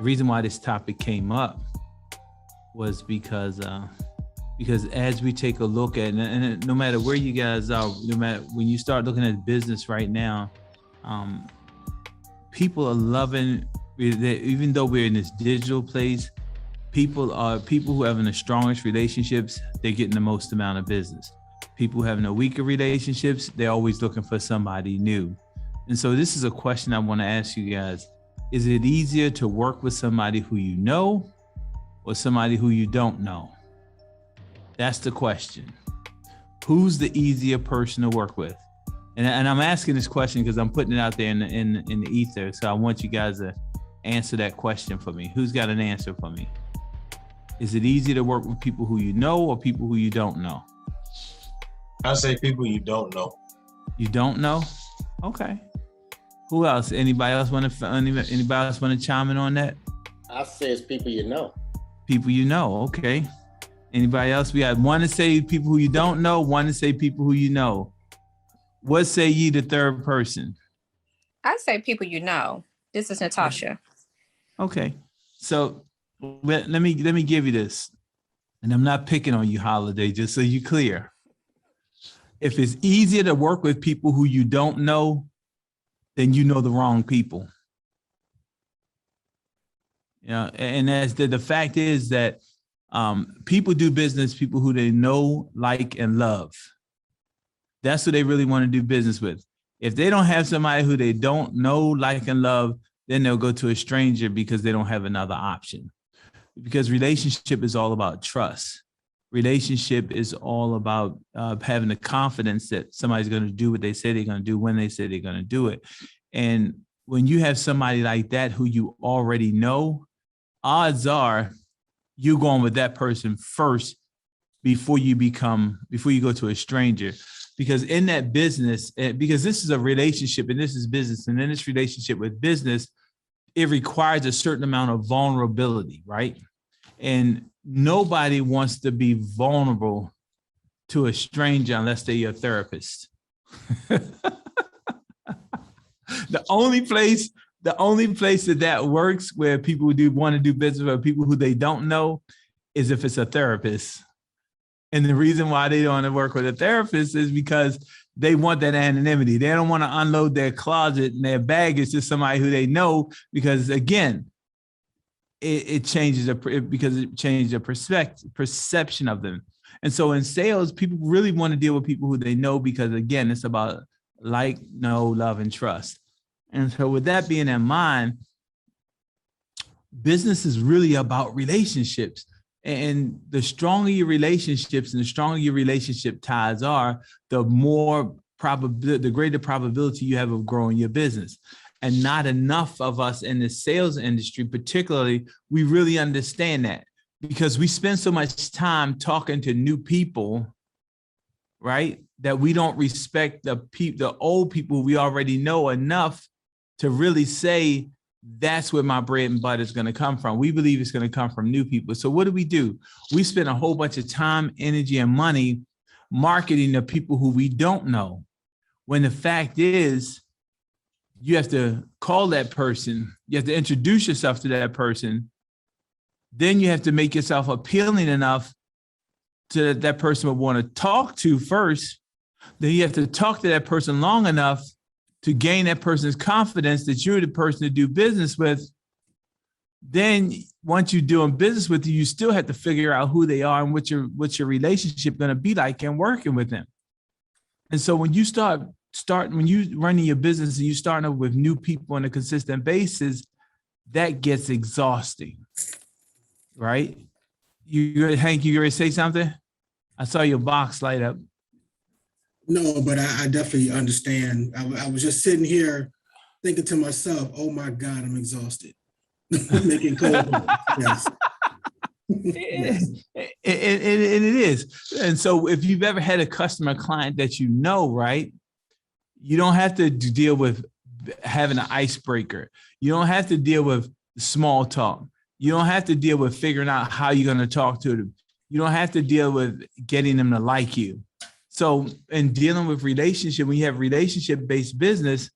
reason why this topic came up was because as we take a look at, and no matter where you guys are, no matter when you start looking at business right now, people are loving, even though we're in this digital place, people who are having the strongest relationships, they're getting the most amount of business. People having the weaker relationships, they're always looking for somebody new. And so this is a question I want to ask you guys. Is it easier to work with somebody who you know or somebody who you don't know? That's the question. Who's the easier person to work with? And I'm asking this question because I'm putting it out there in the ether. So I want you guys to answer that question for me. Who's got an answer for me? Is it easier to work with people who you know or people who you don't know? I say people you don't know. You don't know? Okay. Who else? Anybody else want to chime in on that? I say it's people you know. People you know. Okay. Anybody else? We had one to say people who you don't know, one to say people who you know. What say ye, the third person? I say people you know. This is Natasha. Okay. So let me give you this. And I'm not picking on you, Holiday, just so you're clear. If it's easier to work with people who you don't know, then you know the wrong people. Yeah, and as the fact is that people do business, people who they know, like, and love. That's who they really want to do business with. If they don't have somebody who they don't know, like, and love, then they'll go to a stranger because they don't have another option. Because relationship is all about trust. Relationship is all about having the confidence that somebody's going to do what they say they're going to do when they say they're going to do it. And when you have somebody like that who you already know, odds are you're going with that person first before you go to a stranger. Because in that business, because this is a relationship and this is business, and in this relationship with business, it requires a certain amount of vulnerability, right? And nobody wants to be vulnerable to a stranger unless they're your therapist. The only place that works where people want to do business with people who they don't know is if it's a therapist. And the reason why they don't want to work with a therapist is because they want that anonymity. They don't want to unload their closet and their baggage to somebody who they know, because again, it changes the perception of them. And so in sales, people really want to deal with people who they know, because again, it's about like, know, love, and trust. And so with that being in mind, business is really about relationships. And the stronger your relationships and the stronger your relationship ties are, the greater probability you have of growing your business. And not enough of us in the sales industry, particularly, we really understand that, because we spend so much time talking to new people, right, that we don't respect the old people we already know enough to really say, that's where my bread and butter is going to come from. We believe it's going to come from new people. So what do? We spend a whole bunch of time, energy, and money marketing to people who we don't know, when the fact is, you have to call that person. You have to introduce yourself to that person. Then you have to make yourself appealing enough to that person would want to talk to first. Then you have to talk to that person long enough to gain that person's confidence that you're the person to do business with. Then once you're doing business with you still have to figure out who they are and what's your relationship going to be like and working with them. And so when you when you running your business and you starting up with new people on a consistent basis, that gets exhausting, right? Hank, you ready to say something? I saw your box light up. No, but I definitely understand. I was just sitting here thinking to myself, oh my God, I'm exhausted. Making cold calls. Yes. Yes. And it is. And so if you've ever had a customer client that you know, right, you don't have to deal with having an icebreaker. You don't have to deal with small talk. You don't have to deal with figuring out how you're going to talk to them. You don't have to deal with getting them to like you. So in dealing with relationship, when you have relationship-based business,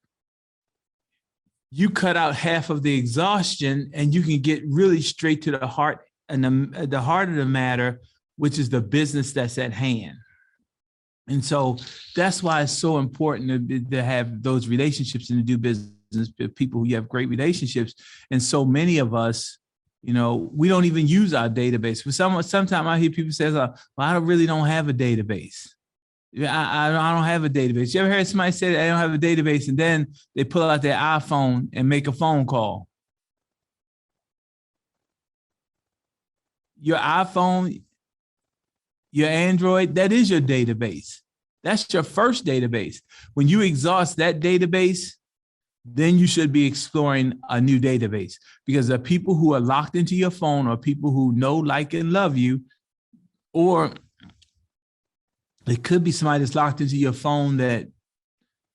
you cut out half of the exhaustion and you can get really straight to the heart and the heart of the matter, which is the business that's at hand. And so that's why it's so important to have those relationships and to do business with people who you have great relationships. And so many of us, you know, we don't even use our database. For sometimes I hear people say, well, I really don't have a database. I don't have a database. You ever heard somebody say that they don't have a database and then they pull out their iPhone and make a phone call? Your iPhone, your Android, that is your database. That's your first database. When you exhaust that database, then you should be exploring a new database, because the people who are locked into your phone are people who know, like, and love you, or it could be somebody that's locked into your phone that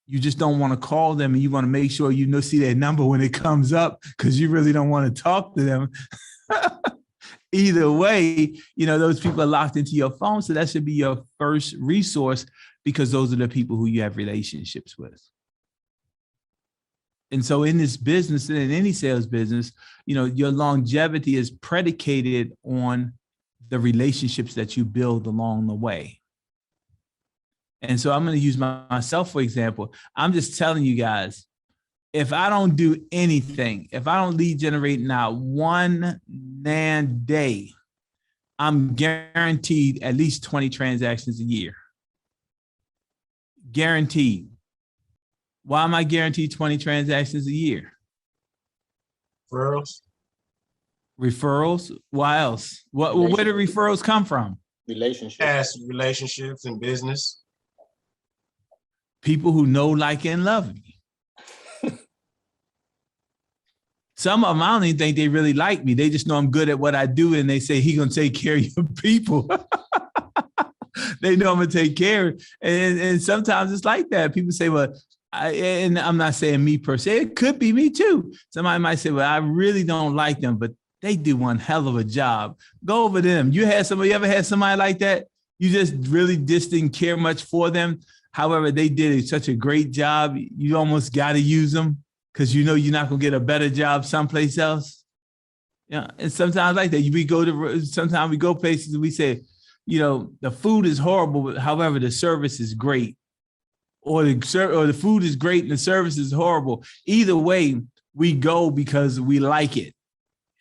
you just don't want to call them and you want to make sure you know, see their number when it comes up because you really don't want to talk to them. Either way, you know, those people are locked into your phone. So that should be your first resource, because those are the people who you have relationships with. And so in this business and in any sales business, you know, your longevity is predicated on the relationships that you build along the way. And so I'm going to use myself, for example. I'm just telling you guys, if I don't do anything, if I don't lead generate now one day, I'm guaranteed at least 20 transactions a year. Guaranteed. Why am I guaranteed 20 transactions a year? Referrals. Referrals? Why else? Where do referrals come from? Relationships. Past relationships and business. People who know, like, and love me. Some of them, I don't even think they really like me. They just know I'm good at what I do, and they say, he's going to take care of your people. They know I'm going to take care. And sometimes it's like that. People say, well, and I'm not saying me per se. It could be me too. Somebody might say, well, I really don't like them, but they do one hell of a job. Go over them. You ever had somebody like that? You just really just didn't care much for them. However, they did such a great job. You almost got to use them because you know you're not going to get a better job someplace else. Yeah, and sometimes like that. Sometimes we go places and we say, you know, the food is horrible, but however, the service is great. Or the food is great and the service is horrible. Either way, we go because we like it.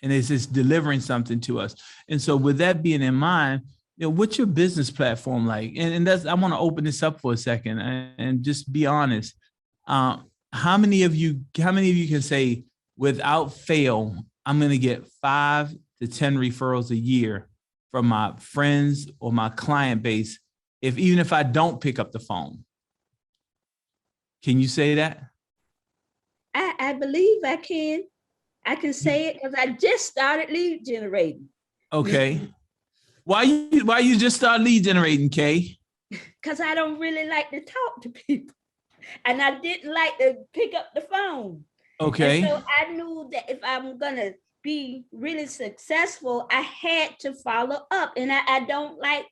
And it's just delivering something to us. And so with that being in mind, you know, what's your business platform like? And that's, I want to open this up for a second and just be honest. How many of you can say, without fail, I'm going to get 5 to 10 referrals a year from my friends or my client base, even if I don't pick up the phone? Can you say that? I believe I can. I can say it because I just started lead generating. Okay. Why you just start lead generating, Kay? Because I don't really like to talk to people. And I didn't like to pick up the phone. Okay. And so I knew that if I'm going to be really successful, I had to follow up. And I don't like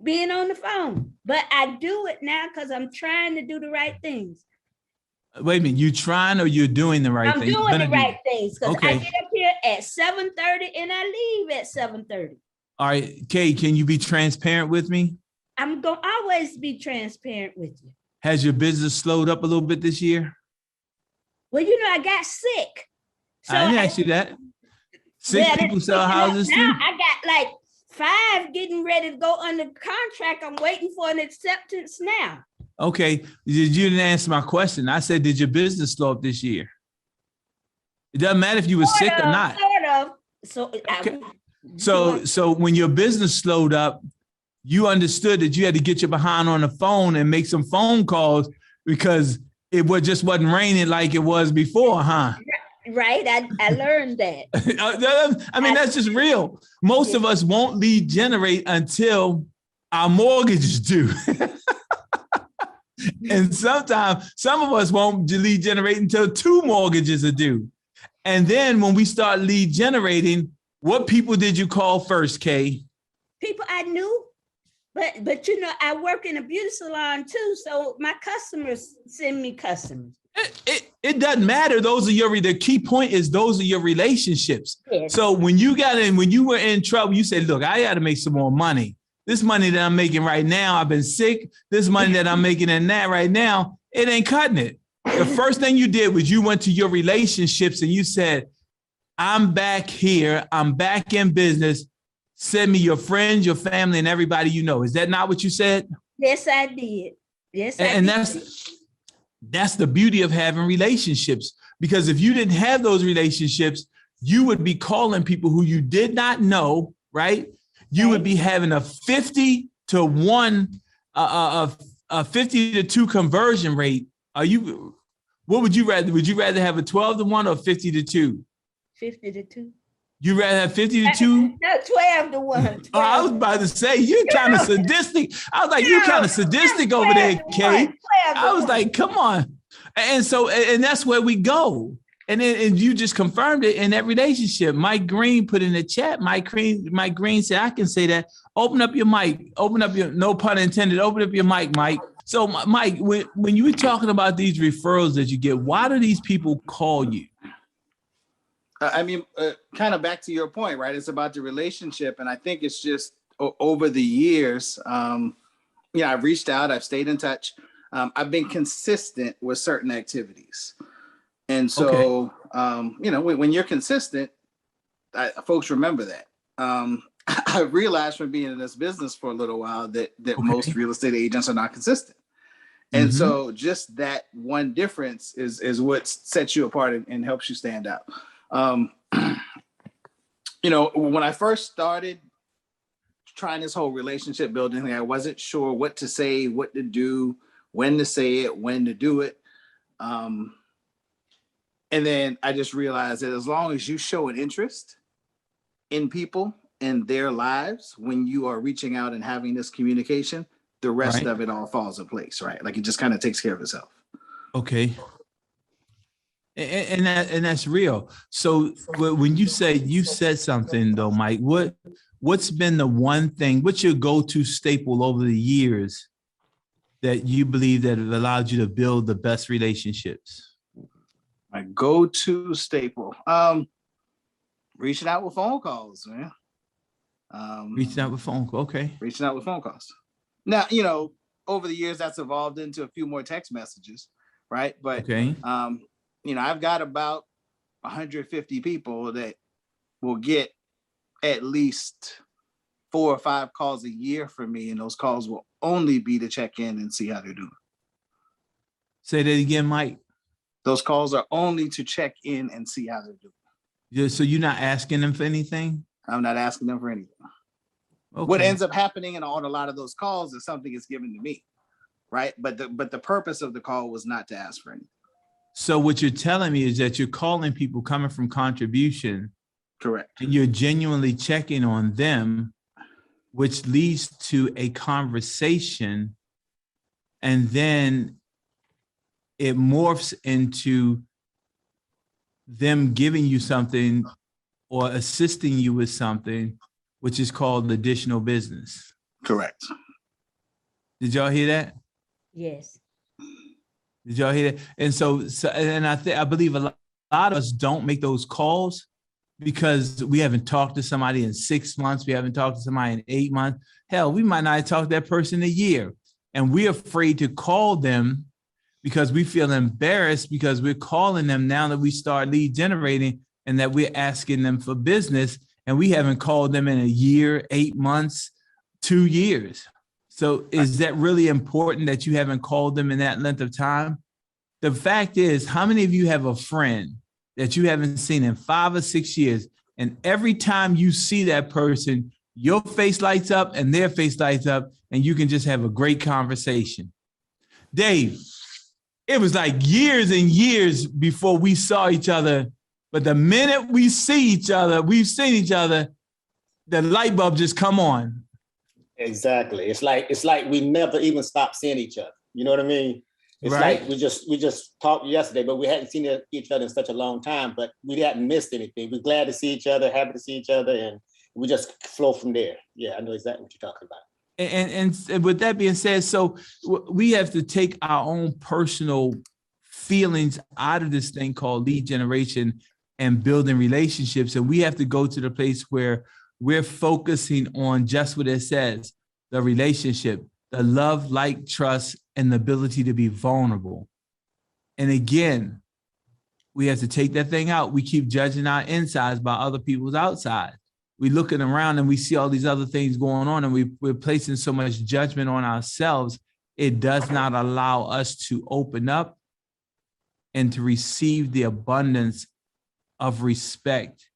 being on the phone, but I do it now because I'm trying to do the right things. Wait a minute, you trying or you're doing the right thing? I'm doing the right things because okay. I get up here at 7:30 and I leave at 7:30. All right, Kay, can you be transparent with me? I'm going to always be transparent with you. Has your business slowed up a little bit this year? Well, you know, I got sick. So I didn't ask you that. Sick people sell houses too? Now I got like 5 getting ready to go under contract. I'm waiting for an acceptance now. Okay, you didn't answer my question. I said, did your business slow up this year? It doesn't matter if you were sick or not. Sort of. So, okay. So when your business slowed up, you understood that you had to get your behind on the phone and make some phone calls because it just wasn't raining like it was before, huh? Right, I learned that. I mean, that's just real. Most of us won't lead generate until our mortgage is due. And sometimes some of us won't lead generate until 2 mortgages are due. And then when we start lead generating, what people did you call first, Kay? People I knew, but you know, I work in a beauty salon too, so my customers send me customers. It doesn't matter. The key point is those are your relationships. Yes. So when you were in trouble, you said, look, I got to make some more money. This money that I'm making right now, I've been sick. This money that I'm making in that right now, it ain't cutting it. The first thing you did was you went to your relationships and you said, I'm back here. I'm back in business. Send me your friends, your family, and everybody you know. Is that not what you said? Yes, I did. Yes, I And did. that's the beauty of having relationships. Because if you didn't have those relationships, you would be calling people who you did not know, right? You would be having a 50 to 1, a 50 to 2 conversion rate. What would you rather? Would you rather have a 12 to 1 or 50 to 2? 50 to 2. You rather have 50 to 2? No, 12 to 1. Oh, I was about to say, you're kind of sadistic. I was like, you kind of sadistic over there, Kay. I was like, come on. And so, and that's where we go. And then and you just confirmed it in that relationship. Mike Green put in the chat. Mike Green said, I can say that. Open up your mic. Open up your, no pun intended, open up your mic, Mike. So, Mike, when you were talking about these referrals that you get, why do these people call you? I mean, kind of back to your point, right? It's about the relationship. And I think it's just over the years, I've reached out, I've stayed in touch. I've been consistent with certain activities. And so, when you're consistent, folks remember that. I realized from being in this business for a little while that most real estate agents are not consistent. And so just that one difference is what sets you apart and helps you stand out. When I first started trying this whole relationship building thing, I wasn't sure what to say, what to do, when to say it, when to do it. And then I just realized that as long as you show an interest in people and their lives, when you are reaching out and having this communication, the rest of it all falls in place, right? Like it just kind of takes care of itself. Okay. And that's real. So when you said something though, Mike, what's been the one thing, what's your go-to staple over the years that you believe that have allowed you to build the best relationships? My go-to staple, reaching out with phone calls, man. Reaching out with phone calls, okay. Reaching out with phone calls. Now, over the years, that's evolved into a few more text messages, right? But, I've got about 150 people that will get at least 4 or 5 calls a year from me, and those calls will only be to check in and see how they're doing. Say that again, Mike. Those calls are only to check in and see how they're doing. Yeah, so you're not asking them for anything? I'm not asking them for anything. Okay. What ends up happening on a lot of those calls is something is given to me, right? But the purpose of the call was not to ask for anything. So what you're telling me is that you're calling people coming from contribution. Correct. And you're genuinely checking on them, which leads to a conversation, and then it morphs into them giving you something or assisting you with something, which is called additional business. Correct. Did y'all hear that? Yes. Did y'all hear that? And and I believe a lot of us don't make those calls because we haven't talked to somebody in 6 months. We haven't talked to somebody in 8 months. Hell, we might not have talked to that person in a year. And we're afraid to call them because we feel embarrassed because we're calling them now that we start lead generating and that we're asking them for business, and we haven't called them in a year, 8 months, 2 years. So is that really important that you haven't called them in that length of time? The fact is, how many of you have a friend that you haven't seen in 5 or 6 years, and every time you see that person, your face lights up and their face lights up, and you can just have a great conversation? Dave, it was like years and years before we saw each other, but the minute we see each other, we've seen each other, the light bulb just come on. Exactly. It's like we never even stopped seeing each other. You know what I mean? It's Right. like we just talked yesterday, but we hadn't seen each other in such a long time, but we hadn't missed anything. We're glad to see each other, happy to see each other, and we just flow from there. Yeah, I know exactly what you're talking about. And with that being said, so we have to take our own personal feelings out of this thing called lead generation and building relationships. And we have to go to the place where we're focusing on just what it says, the relationship, the love, like, trust, and the ability to be vulnerable. And again, we have to take that thing out. We keep judging our insides by other people's outside. We looking around and we see all these other things going on, and we're placing so much judgment on ourselves. It does not allow us to open up and to receive the abundance of respect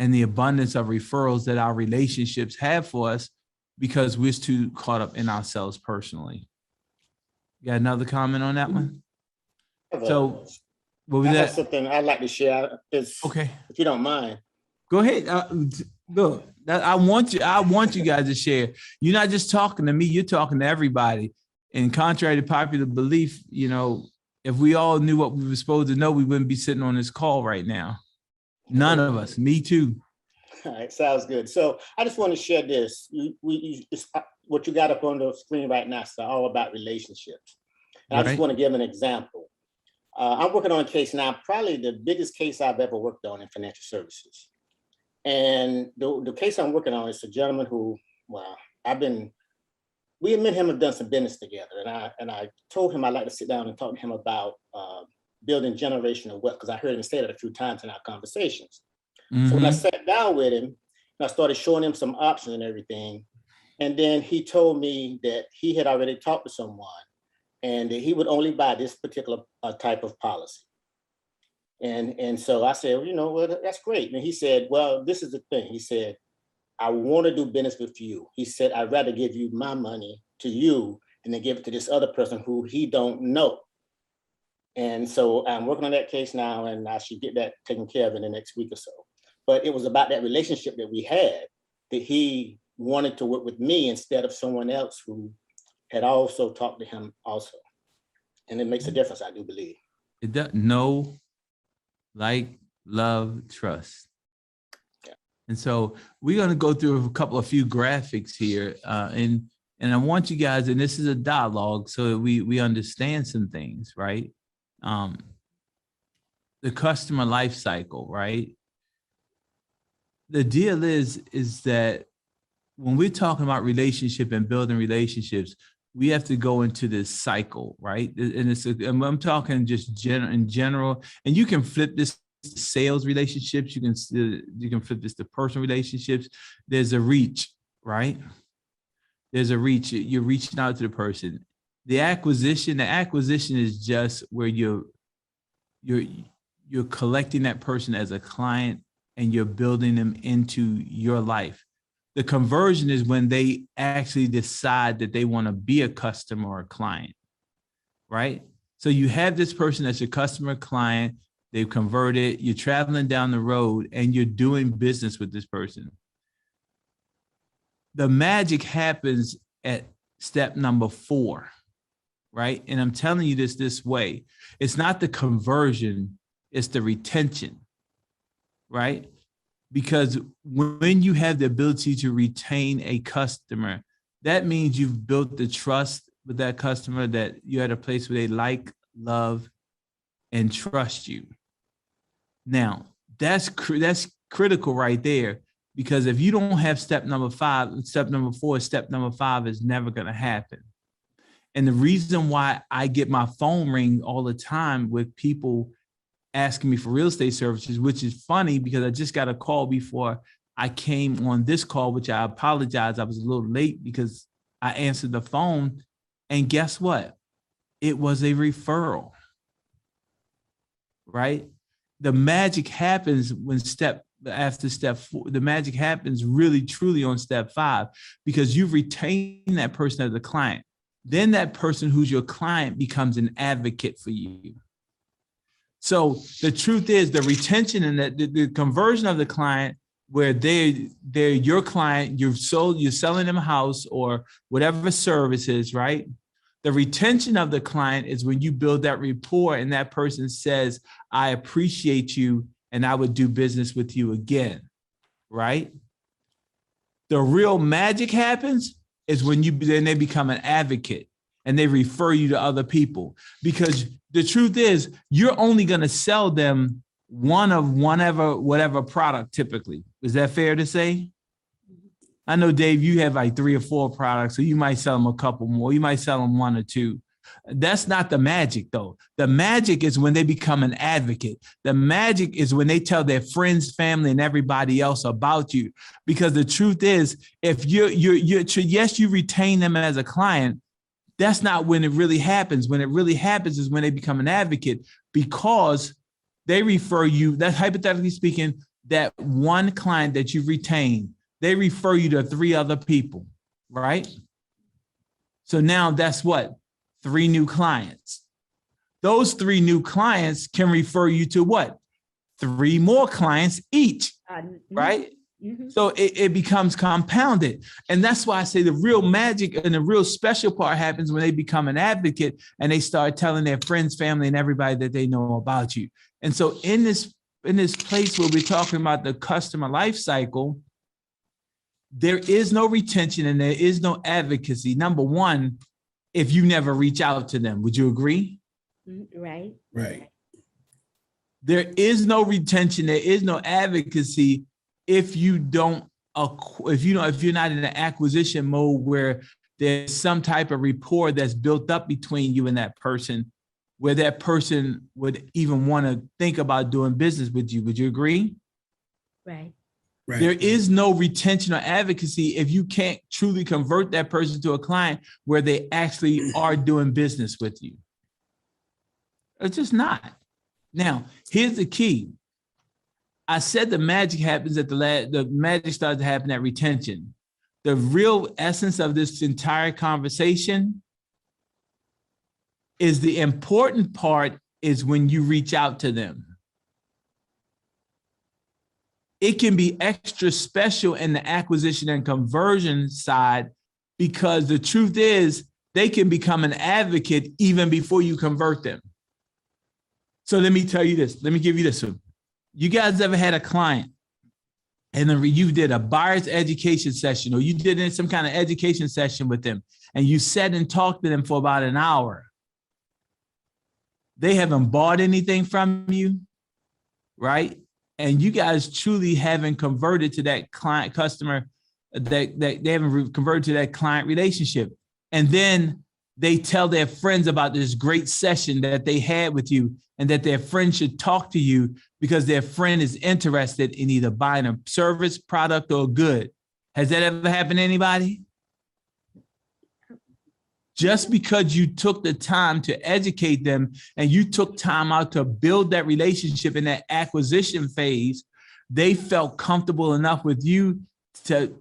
and the abundance of referrals that our relationships have for us, because we're too caught up in ourselves personally. You got another comment on that one? So what was I have that? something I'd like to share. Okay, If you don't mind. go ahead. Look, I want you guys to share. You're not just talking to me, you're talking to everybody. And contrary to popular belief, you know, if we all knew what we were supposed to know, we wouldn't be sitting on this call right now. None of us, me too. All right, sounds good. So I just want to share this. What you got up on the screen right now is all about relationships. And I just want to give an example. I'm working on a case now, probably the biggest case I've ever worked on in financial services. And the case I'm working on is a gentleman who, well, we and him have done some business together. And I told him I'd like to sit down and talk to him about building generational wealth, because I heard him say that a few times in our conversations. Mm-hmm. So when I sat down with him, I started showing him some options and everything. And then he told me that he had already talked to someone and that he would only buy this particular type of policy. And so I said, well, you know, well, that's great. And he said, well, this is the thing. He said, I want to do business with you. He said, I'd rather give you my money to you than to give it to this other person who he don't know. And so I'm working on that case now, and I should get that taken care of in the next week or so. But it was about that relationship that we had, that he wanted to work with me instead of someone else who had also talked to him also. And it makes a difference, I do believe. It does. Know, like, love, trust. Yeah. And so we're going to go through a few graphics here. And I want you guys, and this is a dialogue so that we understand some things, right? The customer life cycle, right? The deal is that when we're talking about relationship and building relationships, we have to go into this cycle, right? And I'm talking just in general, and you can flip this to sales relationships. You can flip this to personal relationships. There's a reach, right? There's a reach. You're reaching out to the person. The acquisition is just where you're collecting that person as a client and you're building them into your life. The conversion is when they actually decide that they want to be a customer or a client, right? So you have this person that's your customer client, they've converted, you're traveling down the road and you're doing business with this person. The magic happens at step number 4, right? And I'm telling you this way. It's not the conversion, it's the retention, right? Because when you have the ability to retain a customer, that means you've built the trust with that customer, that you're at a place where they like, love, and trust you. Now, that's critical right there, because if you don't have step number 5, step number 4, step number 5 is never going to happen. And the reason why I get my phone ring all the time with people asking me for real estate services, which is funny because I just got a call before I came on this call, which I apologize. I was a little late because I answered the phone, and guess what? It was a referral, right? The magic happens after step 4. The magic happens really truly on step 5, because you've retained that person as a client. Then that person who's your client becomes an advocate for you. So the truth is, the retention and the conversion of the client, where they're your client, you're selling them a house or whatever services, right? The retention of the client is when you build that rapport and that person says, I appreciate you and I would do business with you again, right? The real magic happens is when then they become an advocate. and they refer you to other people. Because the truth is, you're only going to sell them one of whatever product typically. Is that fair to say? I know, Dave, you have like 3 or 4 products, so you might sell them a couple more. You might sell them 1 or 2. That's not the magic, though. The magic is when they become an advocate. The magic is when they tell their friends, family, and everybody else about you. Because the truth is, if yes, you retain them as a client, that's not when it really happens. When it really happens is when they become an advocate, because they refer you, that's hypothetically speaking, that one client that you've retained, they refer you to 3 other people, right? So now that's what? 3 new clients. Those 3 new clients can refer you to what? 3 more clients each, right? Mhm. So it becomes compounded. And that's why I say the real magic and the real special part happens when they become an advocate and they start telling their friends, family, and everybody that they know about you. And so in this place where we're talking about the customer life cycle, there is no retention and there is no advocacy. Number one, if you never reach out to them, would you agree? Right. Right. There is no retention. There is no advocacy if you don't, if you're not in an acquisition mode where there's some type of rapport that's built up between you and that person, where that person would even want to think about doing business with you. Would you agree? Right. Right. There is no retention or advocacy if you can't truly convert that person to a client where they actually are doing business with you. It's just not. Now, here's the key. I said the magic happens at the magic starts to happen at retention. The real essence of this entire conversation is the important part is when you reach out to them. It can be extra special in the acquisition and conversion side because the truth is they can become an advocate even before you convert them. So let me tell you this. Let me give you this one. You guys ever had a client and then you did a buyer's education session or you did some kind of education session with them and you sat and talked to them for about an hour? They haven't bought anything from you, right? And you guys truly haven't converted to that client customer, that they haven't converted to that client relationship. And then they tell their friends about this great session that they had with you and that their friend should talk to you because their friend is interested in either buying a service, product, or good. Has that ever happened to anybody? Just because you took the time to educate them and you took time out to build that relationship in that acquisition phase, they felt comfortable enough with you to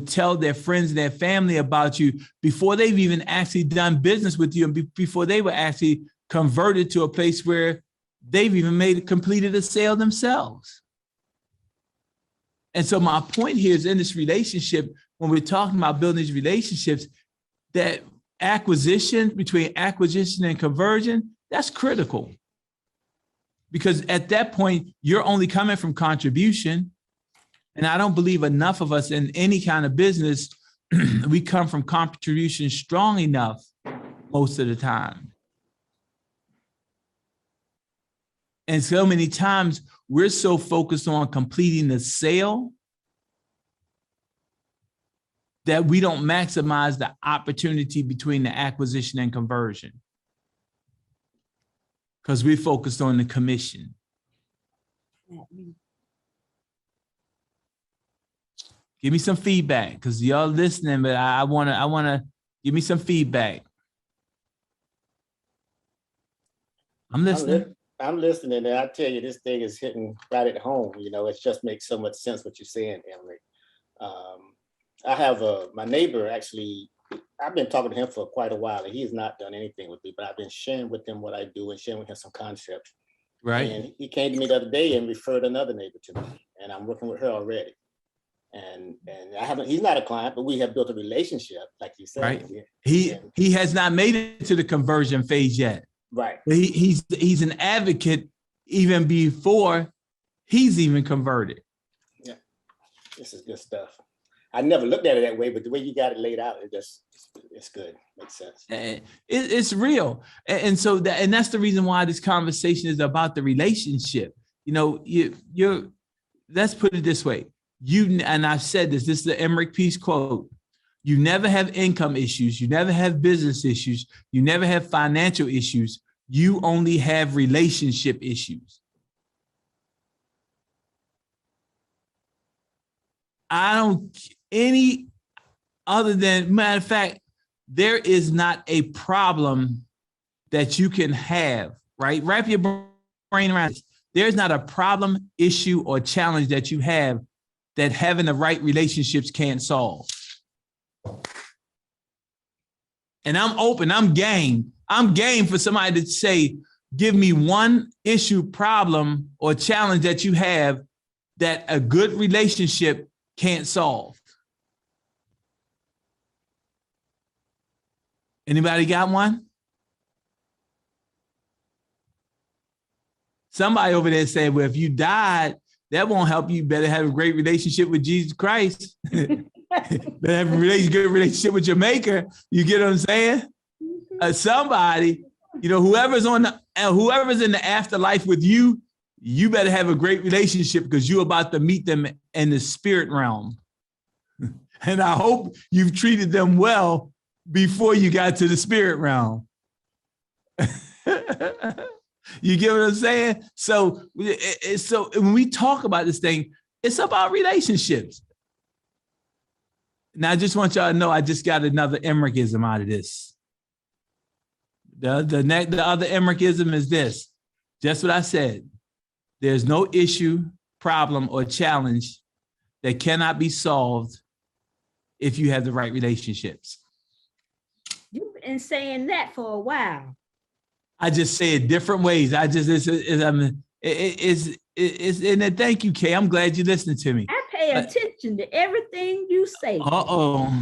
tell their friends and their family about you before they've even actually done business with you and before they were actually converted to a place where they've even completed a sale themselves. And so my point here is in this relationship, when we're talking about building these relationships, that between acquisition and conversion, that's critical. Because at that point, you're only coming from contribution. And I don't believe enough of us in any kind of business, we come from contribution strong enough most of the time. And so many times we're so focused on completing the sale that we don't maximize the opportunity between the acquisition and conversion because we're focused on the commission. Give me some feedback because y'all listening, but I wanna give me some feedback. I'm listening. I'm listening, and I tell you, this thing is hitting right at home. You know, it just makes so much sense what you're saying, Emerick. I have my neighbor, actually, I've been talking to him for quite a while, and he has not done anything with me, but I've been sharing with him what I do and sharing with him some concepts. Right. And he came to me the other day and referred another neighbor to me, and I'm working with her already. And he's not a client, but we have built a relationship, like you said. Right. He has not made it to the conversion phase yet. Right. But he's an advocate even before he's even converted. Yeah, this is good stuff. I never looked at it that way, but the way you got it laid out, it's good. Makes sense. It's real. And so that's the reason why this conversation is about the relationship. You know, you're let's put it this way. And I've said this is the Emerick piece quote. You never have income issues. You never have business issues. You never have financial issues. You only have relationship issues. I don't any other than, matter of fact, there is not a problem that you can have, right? Wrap your brain around this. There's not a problem, issue, or challenge that you have that having the right relationships can't solve. And I'm open, I'm game. I'm game for somebody to say, give me one issue, problem, or challenge that you have that a good relationship can't solve. Anybody got one? Somebody over there said, well, if you died, that won't help you. Better have a great relationship with Jesus Christ. Better have a good relationship with your maker. You get what I'm saying? Somebody, you know, whoever's in the afterlife with you, you better have a great relationship because you're about to meet them in the spirit realm. And I hope you've treated them well before you got to the spirit realm. You get what I'm saying? So when we talk about this thing, it's about relationships. Now, I just want y'all to know, I just got another Emerickism out of this. The other Emerickism is this, just what I said. There's no issue, problem, or challenge that cannot be solved if you have the right relationships. You've been saying that for a while. I just say it different ways. And thank you, Kay. I'm glad you listened to me. I pay attention to everything you say. Uh-oh.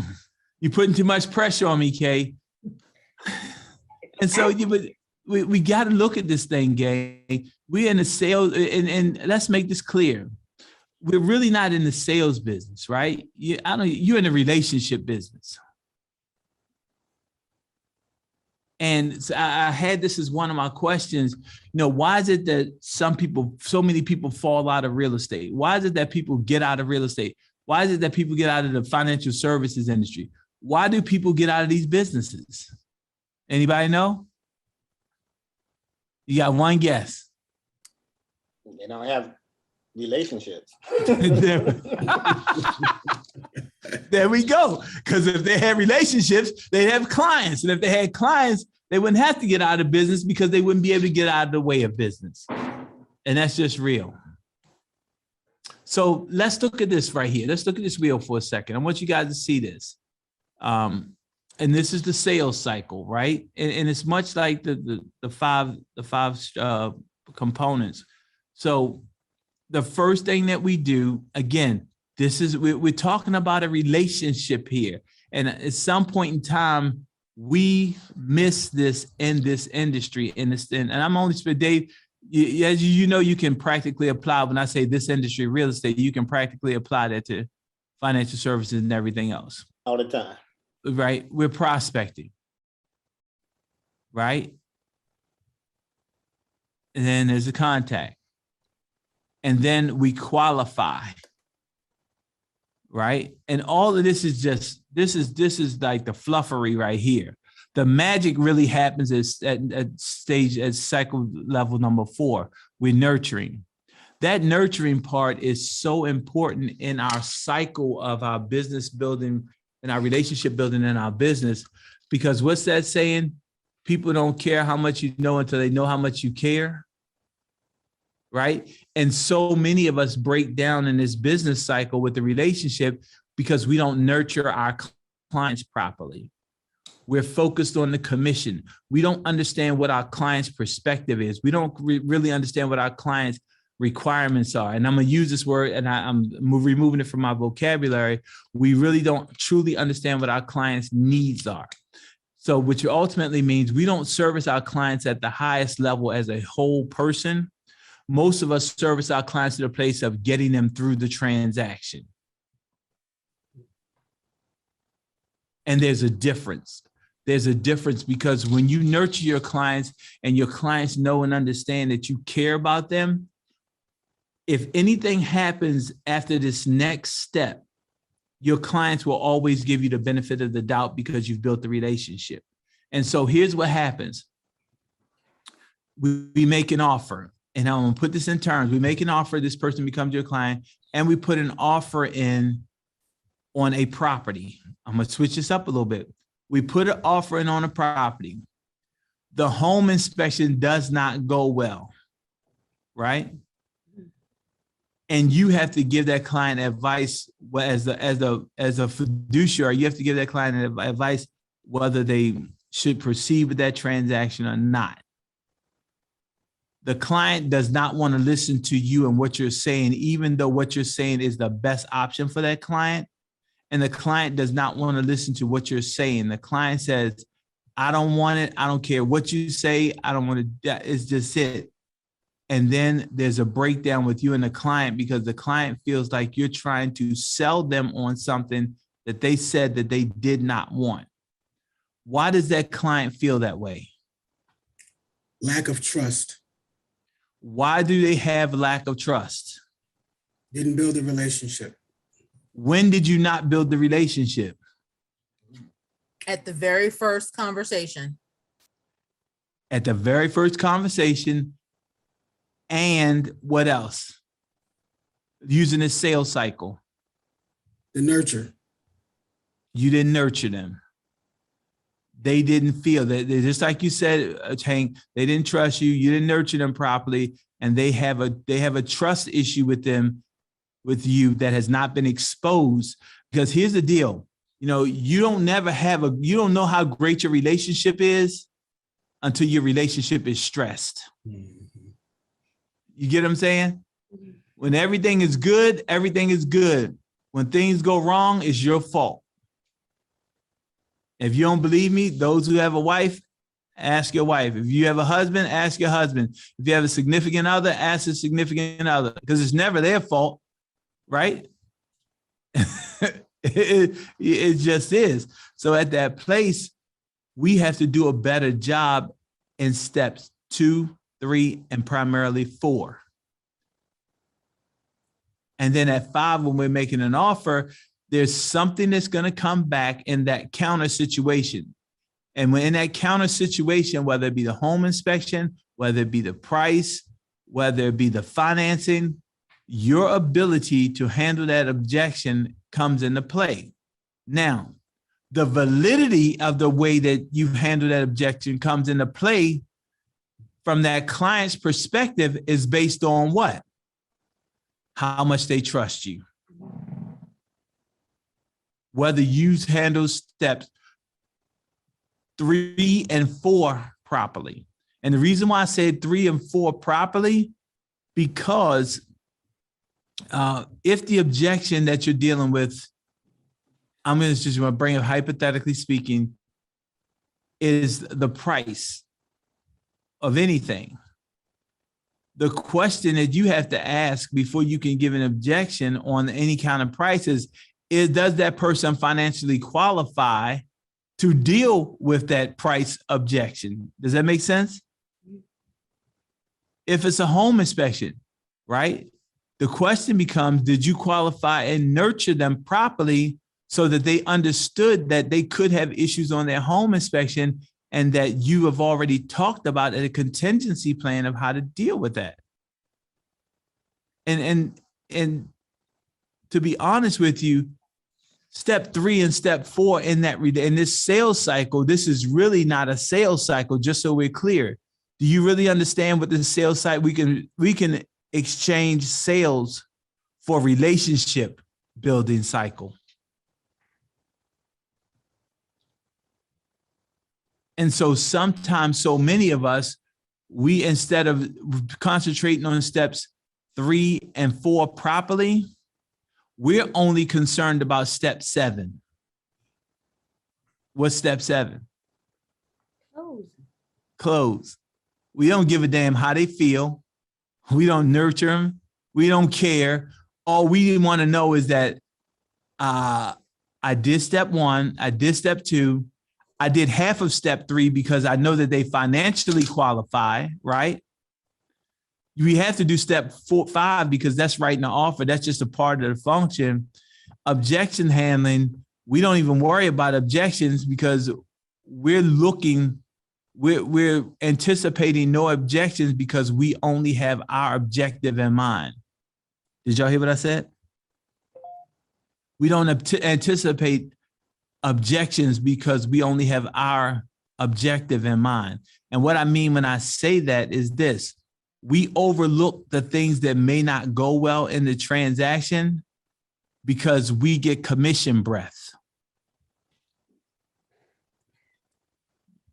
You're putting too much pressure on me, Kay. And so we got to look at this thing, gang. We're in the sales, and let's make this clear. We're really not in the sales business, right? You're in the relationship business. And so I had this as one of my questions. You know, why is it that so many people fall out of real estate? Why is it that people get out of real estate? Why is it that people get out of the financial services industry? Why do people get out of these businesses? Anybody know? You got one guess. They don't have relationships. There we go. Because if they had relationships, they'd have clients. And if they had clients, they wouldn't have to get out of business because they wouldn't be able to get out of the way of business. And that's just real. So let's look at this right here. Let's look at this wheel for a second. I want you guys to see this. And this is the sales cycle, right? And it's much like the five components. So the first thing that we do, again, we're talking about a relationship here. And at some point in time, we miss this in this industry. And I'm only, Dave, as you know, you can practically apply, when I say this industry, real estate, you can practically apply that to financial services and everything else. All the time. Right? We're prospecting. Right? And then there's a contact. And then we qualify. Right? And all of this is just, this is like the fluffery right here. The magic really happens at cycle level number 4. We're nurturing. That nurturing part is so important in our cycle of our business building and our relationship building in our business, because what's that saying? People don't care how much you know until they know how much you care. Right? And so many of us break down in this business cycle with the relationship because we don't nurture our clients properly. We're focused on the commission. We don't understand what our client's perspective is. We don't really understand what our client's requirements are. And I'm going to use this word, and I'm removing it from my vocabulary. We really don't truly understand what our client's needs are. So which ultimately means we don't service our clients at the highest level as a whole person. Most of us service our clients to the place of getting them through the transaction. And there's a difference. There's a difference because when you nurture your clients and your clients know and understand that you care about them, if anything happens after this next step, your clients will always give you the benefit of the doubt because you've built the relationship. And so here's what happens. We make an offer, and I'm gonna put this in terms. We make an offer, this person becomes your client, and we put an offer in on a property. I'm gonna switch this up a little bit. We put an offer in on a property. The home inspection does not go well, right? And you have to give that client advice as a fiduciary. You have to give that client advice whether they should proceed with that transaction or not. The client does not want to listen to you and what you're saying, even though what you're saying is the best option for that client. And the client does not want to listen to what you're saying. The client says, I don't want it. I don't care what you say. I don't want to, it's just it. And then there's a breakdown with you and the client because the client feels like you're trying to sell them on something that they said that they did not want. Why does that client feel that way? Lack of trust. Why do they have lack of trust? Didn't build a relationship. When did you not build the relationship? At the very first conversation. At the very first conversation. And what else? Using a sales cycle. The nurture. You didn't nurture them. They didn't feel that, just like you said, Hank, they didn't trust you. You didn't nurture them properly. And they have a trust issue with you that has not been exposed. Because here's the deal. You don't know how great your relationship is until your relationship is stressed. You get what I'm saying? When everything is good, everything is good. When things go wrong, it's your fault. If you don't believe me, those who have a wife, ask your wife. If you have a husband, ask your husband. If you have a significant other, ask a significant other, because it's never their fault, right? It just is. So at that place, we have to do a better job in steps 2, 3, and primarily 4. And then at 5, when we're making an offer, there's something that's going to come back in that counter situation. And when in that counter situation, whether it be the home inspection, whether it be the price, whether it be the financing, your ability to handle that objection comes into play. Now, the validity of the way that you handle that objection comes into play from that client's perspective is based on what? How much they trust you. Whether you handle steps 3 and 4 properly. And the reason why I said 3 and 4 properly, because if the objection that you're dealing with, I'm going to just bring it hypothetically speaking, is the price of anything. The question that you have to ask before you can give an objection on any kind of prices is, does that person financially qualify to deal with that price objection? Does that make sense? If it's a home inspection, right? The question becomes, did you qualify and nurture them properly so that they understood that they could have issues on their home inspection and that you have already talked about a contingency plan of how to deal with that? And to be honest with you, step 3 and step 4 in this sales cycle, this is really not a sales cycle, just so we're clear. Do you really understand what the sales cycle, we can exchange sales for relationship building cycle. And so sometimes, so many of us, we, instead of concentrating on steps 3 and 4 properly, we're only concerned about step 7. What's step 7? Close. We don't give a damn how they feel. We don't nurture them. We don't care. All we want to know is that I did step 1. I did step 2. I did half of step 3 because I know that they financially qualify, right? We have to do step 5 because that's writing the offer. That's just a part of the function. Objection handling, we don't even worry about objections because we're anticipating no objections because we only have our objective in mind. Did y'all hear what I said? We don't anticipate objections because we only have our objective in mind. And what I mean when I say that is this: we overlook the things that may not go well in the transaction because we get commission breath.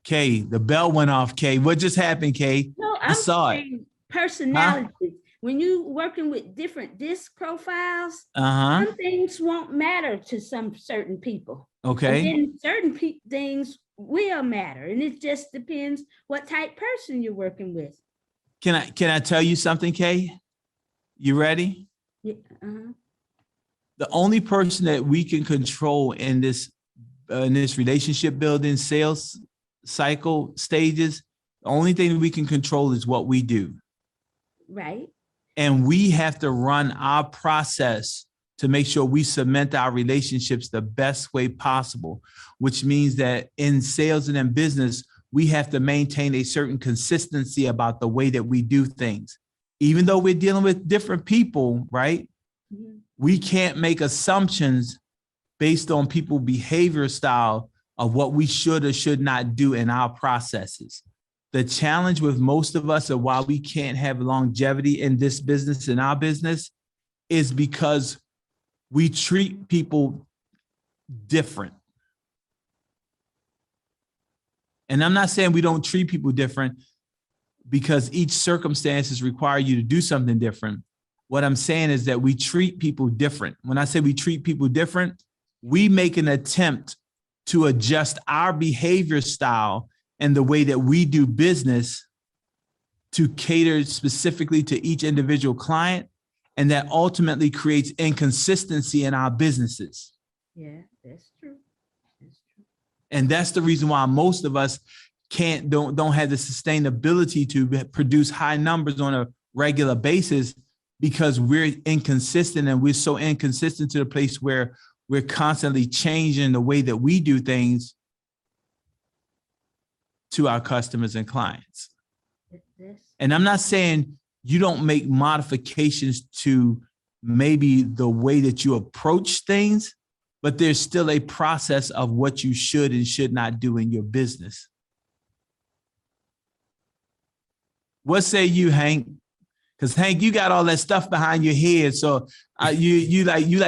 Kay, the bell went off, Kay. What just happened, Kay? No, I saw it. Personality. Huh? When you working with different disc profiles, some things won't matter to some certain people. Okay. And then certain things will matter. And it just depends what type person you're working with. Can I tell you something, Kay? You ready? Yeah. The only person that we can control in this relationship building sales cycle stages, the only thing that we can control is what we do. Right. And we have to run our process to make sure we cement our relationships the best way possible, which means that in sales and in business, we have to maintain a certain consistency about the way that we do things. Even though we're dealing with different people, right? Mm-hmm. We can't make assumptions based on people's behavior style of what we should or should not do in our processes. The challenge with most of us of why we can't have longevity in this business, in our business, is because we treat people different. And I'm not saying we don't treat people different because each circumstances require you to do something different. What I'm saying is that we treat people different. When I say we treat people different, we make an attempt to adjust our behavior style and the way that we do business to cater specifically to each individual client. And that ultimately creates inconsistency in our businesses. Yeah, that's true. That's true. And that's the reason why most of us don't have the sustainability to produce high numbers on a regular basis because we're inconsistent, and we're so inconsistent to the place where we're constantly changing the way that we do things to our customers and clients. And I'm not saying you don't make modifications to maybe the way that you approach things, but there's still a process of what you should and should not do in your business. What say you, Hank? Because Hank, you got all that stuff behind your head, so you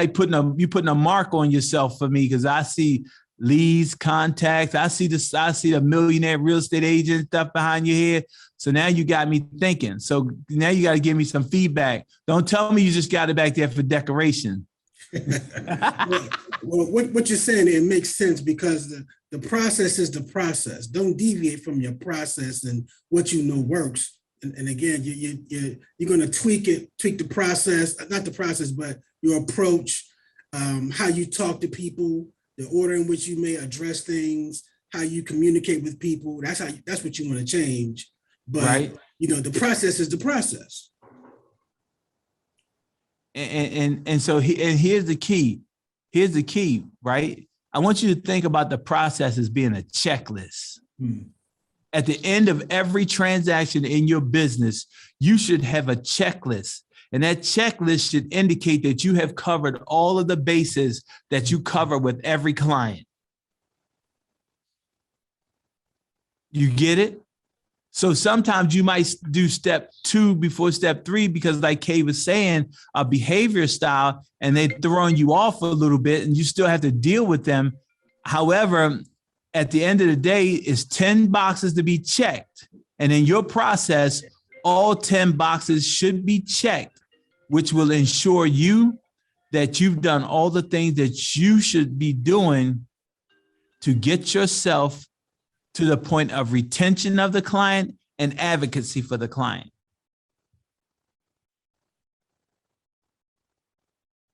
putting a mark on yourself for me, because I see leads, contacts. I see the millionaire real estate agent stuff behind your head. So now you got me thinking. So now you got to give me some feedback. Don't tell me you just got it back there for decoration. Well, what you're saying, it makes sense because the process is the process. Don't deviate from your process and what you know works. And again, you're going to tweak the process, not the process, but your approach, how you talk to people, the order in which you may address things, how you communicate with people. That's what you want to change. But right. The process is the process. And so here's the key. Here's the key, right? I want you to think about the process as being a checklist. At the end of every transaction in your business, you should have a checklist. And that checklist should indicate that you have covered all of the bases that you cover with every client. You get it? So sometimes you might do step 2 before step 3 because, like Kay was saying, a behavior style, and they're throwing you off a little bit and you still have to deal with them. However, at the end of the day, it's 10 boxes to be checked. And in your process, all 10 boxes should be checked, which will ensure you that you've done all the things that you should be doing to get yourself to the point of retention of the client and advocacy for the client.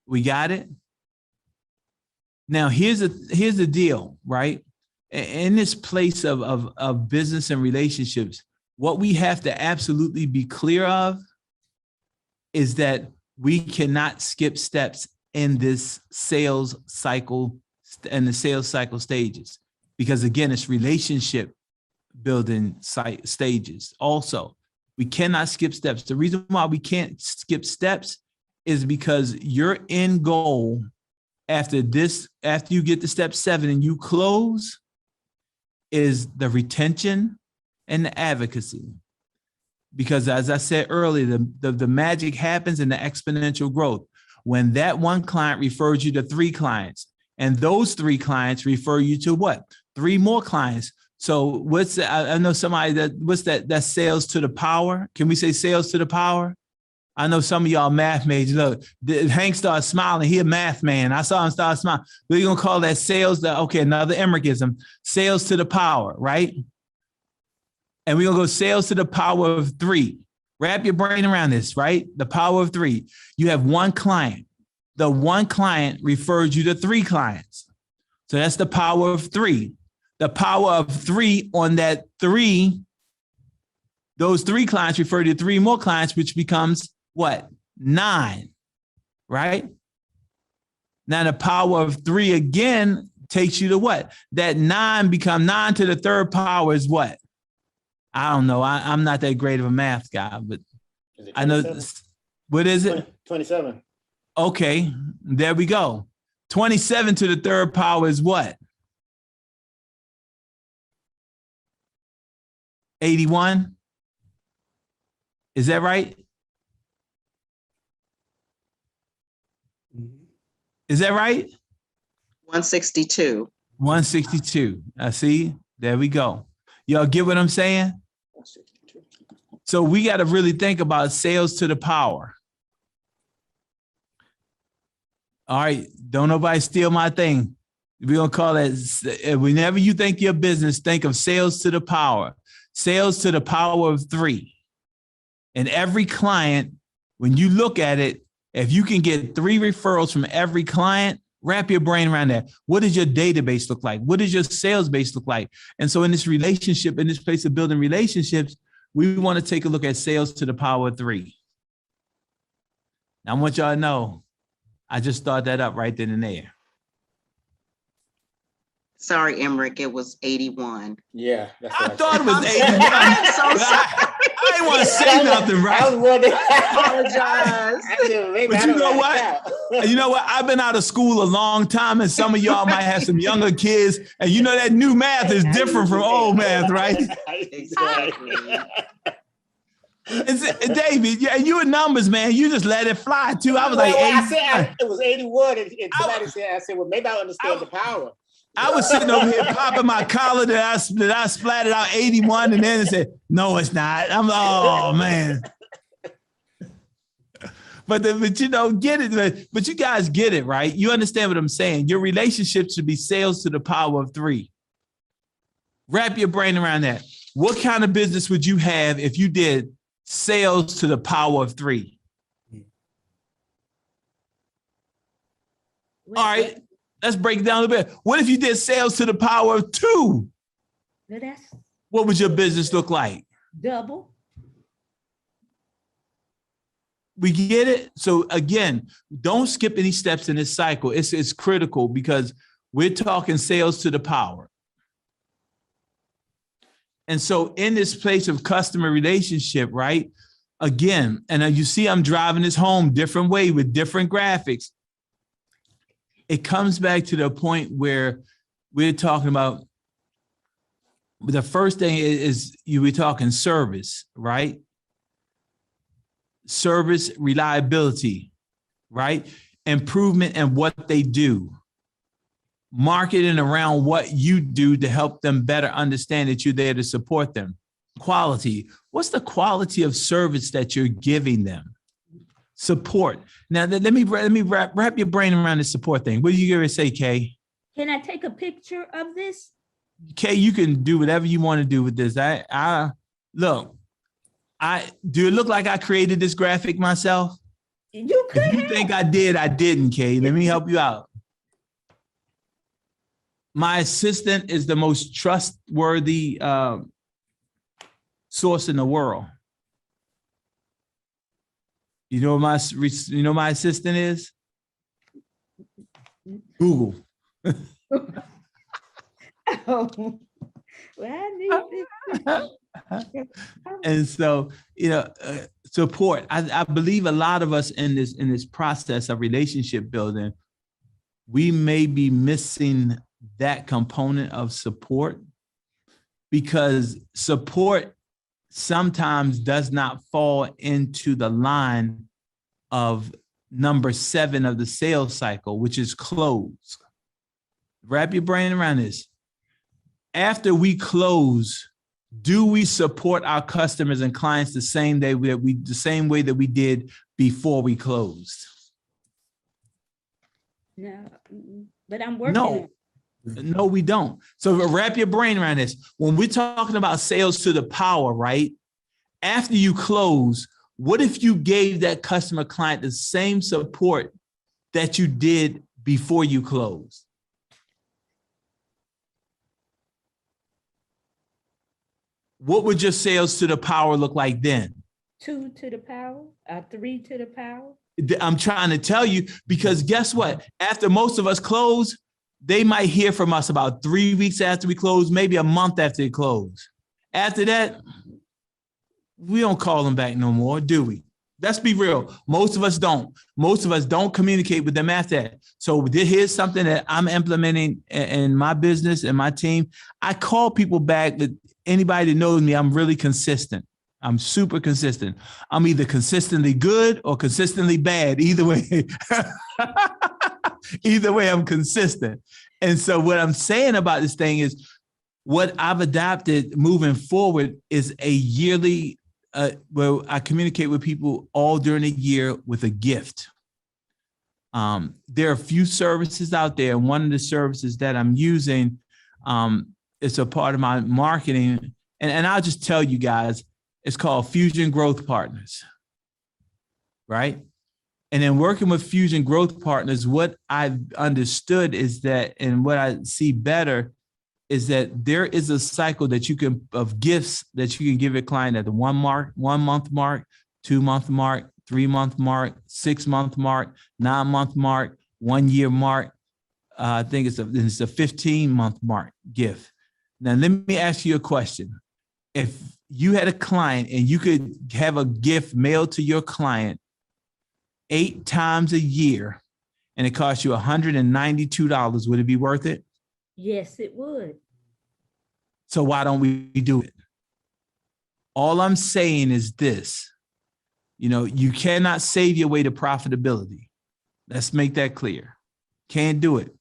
We got it? Now, here's the deal, right? In this place of business and relationships, what we have to absolutely be clear of is that we cannot skip steps in this sales cycle and the sales cycle stages, because again, it's relationship building stages. Also, we cannot skip steps. The reason why we can't skip steps is because your end goal after you get to step 7 and you close, is the retention and the advocacy. Because as I said earlier, the magic happens in the exponential growth. When that one client refers you to 3 clients, and those 3 clients refer you to what? 3 more clients. So I know somebody that's sales to the power. Can we say sales to the power? I know some of y'all math majors. Look, Hank started smiling. He a math man. I saw him start smiling. We're going to call that sales. Okay, another Emerickism. Sales to the power, right? And we're going to go sales to the power of 3. Wrap your brain around this, right? The power of 3. You have one client. The one client refers you to 3 clients. So that's the power of 3. The power of 3 on that 3, those 3 clients refer to 3 more clients, which becomes what? 9, right? Now the power of 3 again takes you to what? That 9 become 9 to the 3rd power is what? I don't know. I'm not that great of a math guy, but I know. What is it? 27. Okay, there we go. 27 to the 3rd power is what? 81? Is that right? Is that right? 162. 162. I see. There we go. Y'all get what I'm saying? So we got to really think about sales to the power. All right. Don't nobody steal my thing. We're going to call that, whenever you think your business, think of sales to the power. Sales to the power of 3. And every client, when you look at it, if you can get 3 referrals from every client, wrap your brain around that. What does your database look like? What does your sales base look like? And so in this relationship, in this place of building relationships, we want to take a look at sales to the power of 3. Now, I want y'all to know, I just started that up right then and there. Sorry, Emerick, it was 81. Yeah, that's I what thought it was said. 81. I'm so sorry. I didn't want to say nothing, right? I was wondering. Apologize. But you know what? You know what? I've been out of school a long time, and some of y'all might have some younger kids, and you know that new math is different from old math, right? Exactly. David, yeah, you in numbers, man. You just let it fly too. I was like, I said it was 81, and somebody said, I said, well, maybe I understand the power. I was sitting over here popping my collar that I splattered out 81, and then it said, no, it's not. I'm like, oh man. But you know, get it. But you guys get it, right? You understand what I'm saying? Your relationship should be sales to the power of 3. Wrap your brain around that. What kind of business would you have if you did sales to the power of 3? All right. Let's break it down a little bit. What if you did sales to the power of 2? That's What would your business look like? double. We get it? So again, don't skip any steps in this cycle. It's critical because we're talking sales to the power. And so in this place of customer relationship, right? Again, and you see I'm driving this home different way with different graphics. It comes back to the point where we're talking about the first thing is you were talking service, right? Service reliability, right? Improvement in what they do. Marketing around what you do to help them better understand that you're there to support them. Quality. What's the quality of service that you're giving them? Support. Now, let me wrap your brain around the support thing. What are you going to say, Kay? Can I take a picture of this? Kay, you can do whatever you want to do with this. Look, do it look like I created this graphic myself? You could If you have. think I did, I didn't, Kay. Let me help you out. My assistant is the most trustworthy source in the world. You know my assistant is? Google. Oh, well, I need this. And so, support. I believe a lot of us in this process of relationship building, we may be missing that component of support, because support sometimes does not fall into the line of number 7 of the sales cycle, which is close. Wrap your brain around this. After we close, do we support our customers and clients the same way that we did before we closed? No, but I'm working on it. No, we don't. So wrap your brain around this. When we're talking about sales to the power, right? After you close, what if you gave that customer client the same support that you did before you closed? What would your sales to the power look like then? 2 to the power, 3 to the power. I'm trying to tell you, because guess what? After most of us close, they might hear from us about 3 weeks after we close, maybe a month after they close. After that, we don't call them back no more, do we? Let's be real. Most of us don't. Most of us don't communicate with them after that. So here's something that I'm implementing in my business and my team. I call people back. Anybody that knows me, I'm really consistent. I'm super consistent. I'm either consistently good or consistently bad. Either way, I'm consistent. And so what I'm saying about this thing is, what I've adopted moving forward is a yearly, where I communicate with people all during the year with a gift. There are a few services out there, and one of the services that I'm using, it's a part of my marketing. And I'll just tell you guys, it's called Fusion Growth Partners, right? And in working with Fusion Growth Partners, what I've understood is that, and what I see better, is that there is a cycle that you can, of gifts that you can give a client at the 1 month mark, 2 month mark, 3 month mark, 6 month mark, 9 month mark, 1 year mark. I think it's a 15 month mark gift. Now, let me ask you a question. If you had a client and you could have a gift mailed to your client 8 times a year, and it cost you $192, would it be worth it? Yes, it would. So why don't we do it? All I'm saying is this, you cannot save your way to profitability. Let's make that clear. Can't do it.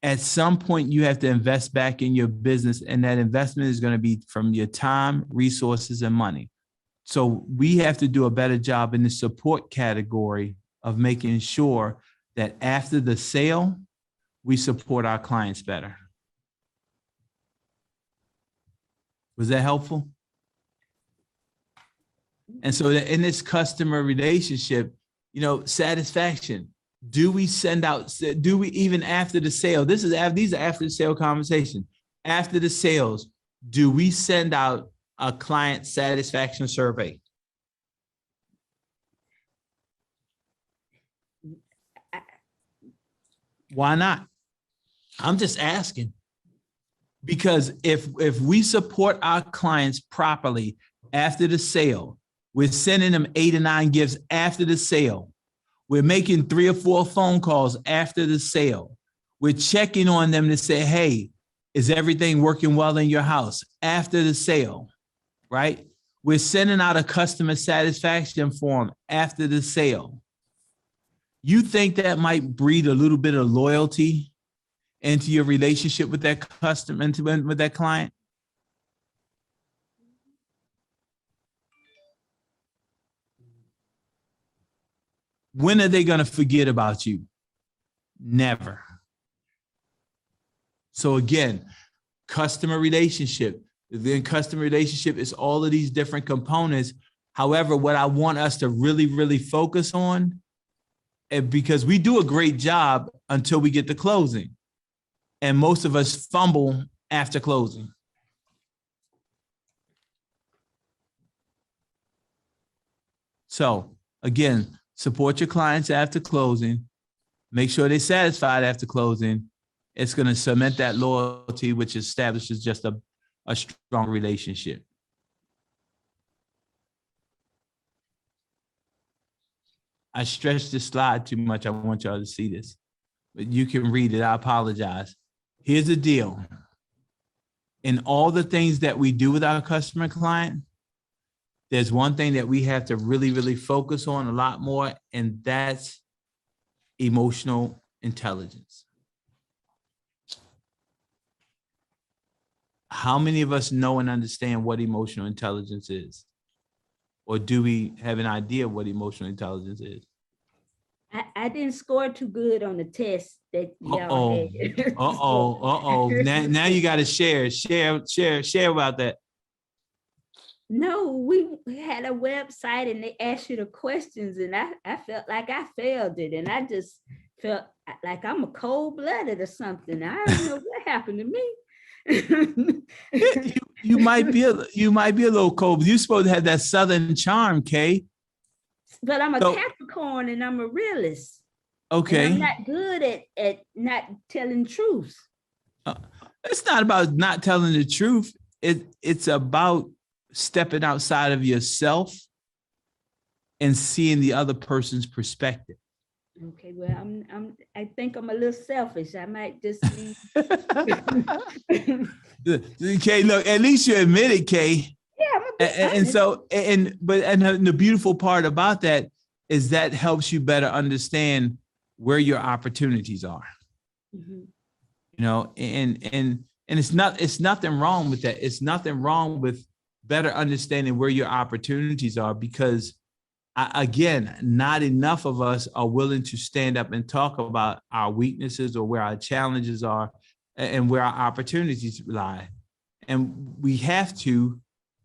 At some point, you have to invest back in your business, and that investment is going to be from your time, resources, and money. So we have to do a better job in the support category of making sure that after the sale, we support our clients better. Was that helpful? And so in this customer relationship, satisfaction. Do we send out, do we, even after the sale, these are after the sale conversations. After the sales, do we send out a client satisfaction survey? Why not? I'm just asking. Because if we support our clients properly after the sale, we're sending them 8 or 9 gifts after the sale. We're making 3 or 4 phone calls after the sale. We're checking on them to say, hey, is everything working well in your house after the sale, right? We're sending out a customer satisfaction form after the sale. You think that might breed a little bit of loyalty into your relationship with that customer, with that client? When are they going to forget about you? Never. So again, customer relationship. Then customer relationship is all of these different components. However, what I want us to really, really focus on, and because we do a great job until we get to closing. And most of us fumble after closing. So again, support your clients after closing. Make sure they're satisfied after closing. It's going to cement that loyalty, which establishes just a strong relationship. I stretched this slide too much. I want y'all to see this, but you can read it. I apologize. Here's the deal. In all the things that we do with our customer client, there's one thing that we have to really, really focus on a lot more, and that's emotional intelligence. How many of us know and understand what emotional intelligence is? Or do we have an idea of what emotional intelligence is? I didn't score too good on the test that y'all had. Now you got to share about that. No, we had a website and they asked you the questions, and I felt like I failed it, and I just felt like I'm a cold-blooded or something. I don't know what happened to me. you might be a little cold, but you're supposed to have that Southern charm, Kay. But I'm a Capricorn and I'm a realist. Okay. And I'm not good at not telling truth. It's not about not telling the truth. It's about stepping outside of yourself and seeing the other person's perspective. Okay, well, I think I'm a little selfish. I might just be. Kay, look, at least you admit it, Kay. Yeah, and the beautiful part about that is that helps you better understand where your opportunities are. Mm-hmm. You know, and it's nothing wrong with that. It's nothing wrong with better understanding where your opportunities are, because again, not enough of us are willing to stand up and talk about our weaknesses or where our challenges are and where our opportunities lie. And we have to,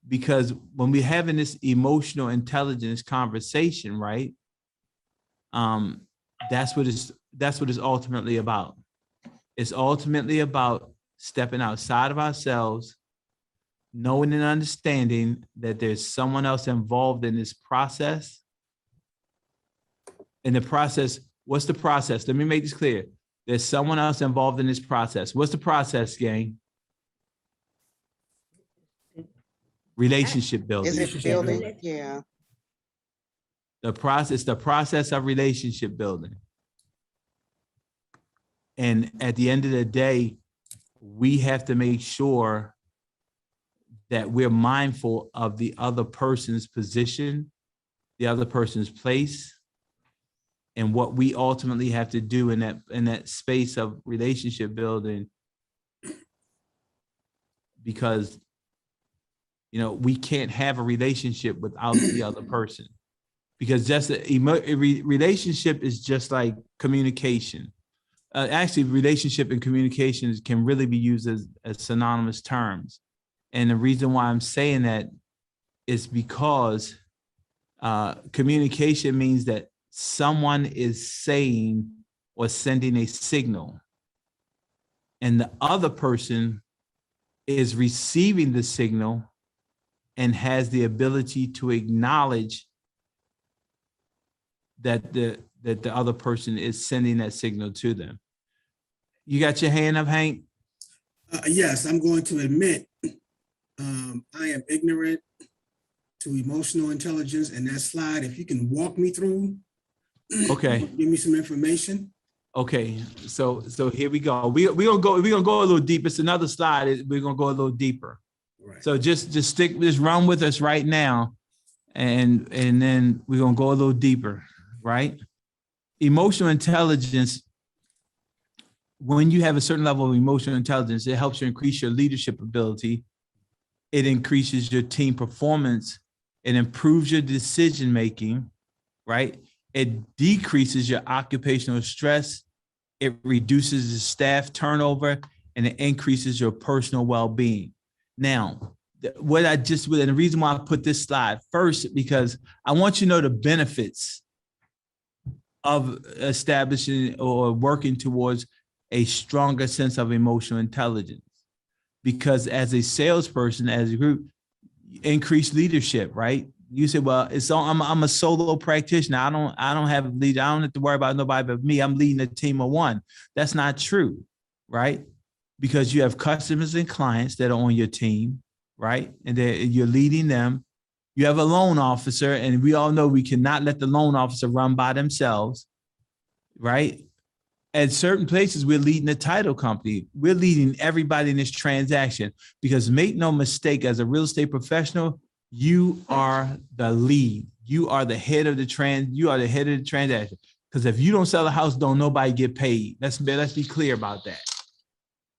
because when we're having this emotional intelligence conversation, right? That's what it's ultimately about. It's ultimately about stepping outside of ourselves, knowing and understanding that there's someone else involved in this process. In the process, what's the process? Let me make this clear. There's someone else involved in this process. What's the process, gang? Relationship building. Is it building? Yeah. The process of relationship building. And at the end of the day, we have to make sure that we're mindful of the other person's position, the other person's place, and what we ultimately have to do in that space of relationship building. Because, you know, we can't have a relationship without the other person, because just a relationship is just like communication. Actually, relationship and communication can really be used as synonymous terms. And the reason why I'm saying that is because communication means that someone is saying or sending a signal, and the other person is receiving the signal and has the ability to acknowledge that the other person is sending that signal to them. You got your hand up, Hank? Yes, I'm going to admit I am ignorant to emotional intelligence, and that slide, if you can walk me through, okay, give me some information. Okay, so here we go. We're gonna go a little deeper. It's another slide. We're gonna go a little deeper. Right. So just run with us right now, and then we're gonna go a little deeper, right? Emotional intelligence. When you have a certain level of emotional intelligence, it helps you increase your leadership ability. It increases your team performance. It improves your decision making, right? It decreases your occupational stress. It reduces the staff turnover, and it increases your personal well-being. Now, and the reason why I put this slide first, because I want you to know the benefits of establishing or working towards a stronger sense of emotional intelligence. Because as a salesperson, as a group, increase leadership, right? You say, well, I'm a solo practitioner. I don't have a leader. I don't have to worry about nobody but me. I'm leading a team of one. That's not true, right? Because you have customers and clients that are on your team, right? And you're leading them. You have a loan officer, and we all know we cannot let the loan officer run by themselves, right? At certain places, we're leading the title company. We're leading everybody in this transaction, because make no mistake, as a real estate professional, you are the lead. You are the head of the transaction. Because if you don't sell a house, don't nobody get paid. Let's be clear about that.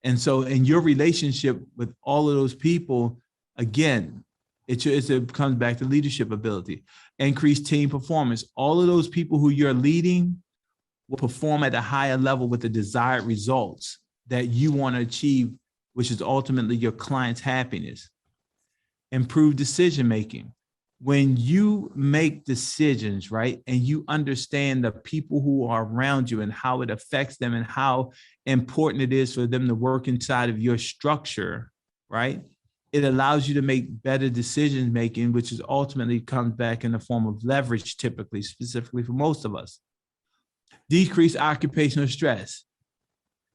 And so in your relationship with all of those people, again, it comes back to leadership ability, increased team performance. All of those people who you're leading will perform at a higher level with the desired results that you want to achieve, which is ultimately your client's happiness. Improve decision-making. When you make decisions, right, and you understand the people who are around you and how it affects them and how important it is for them to work inside of your structure, right, it allows you to make better decision-making, which is ultimately comes back in the form of leverage, typically, specifically for most of us. Decrease occupational stress.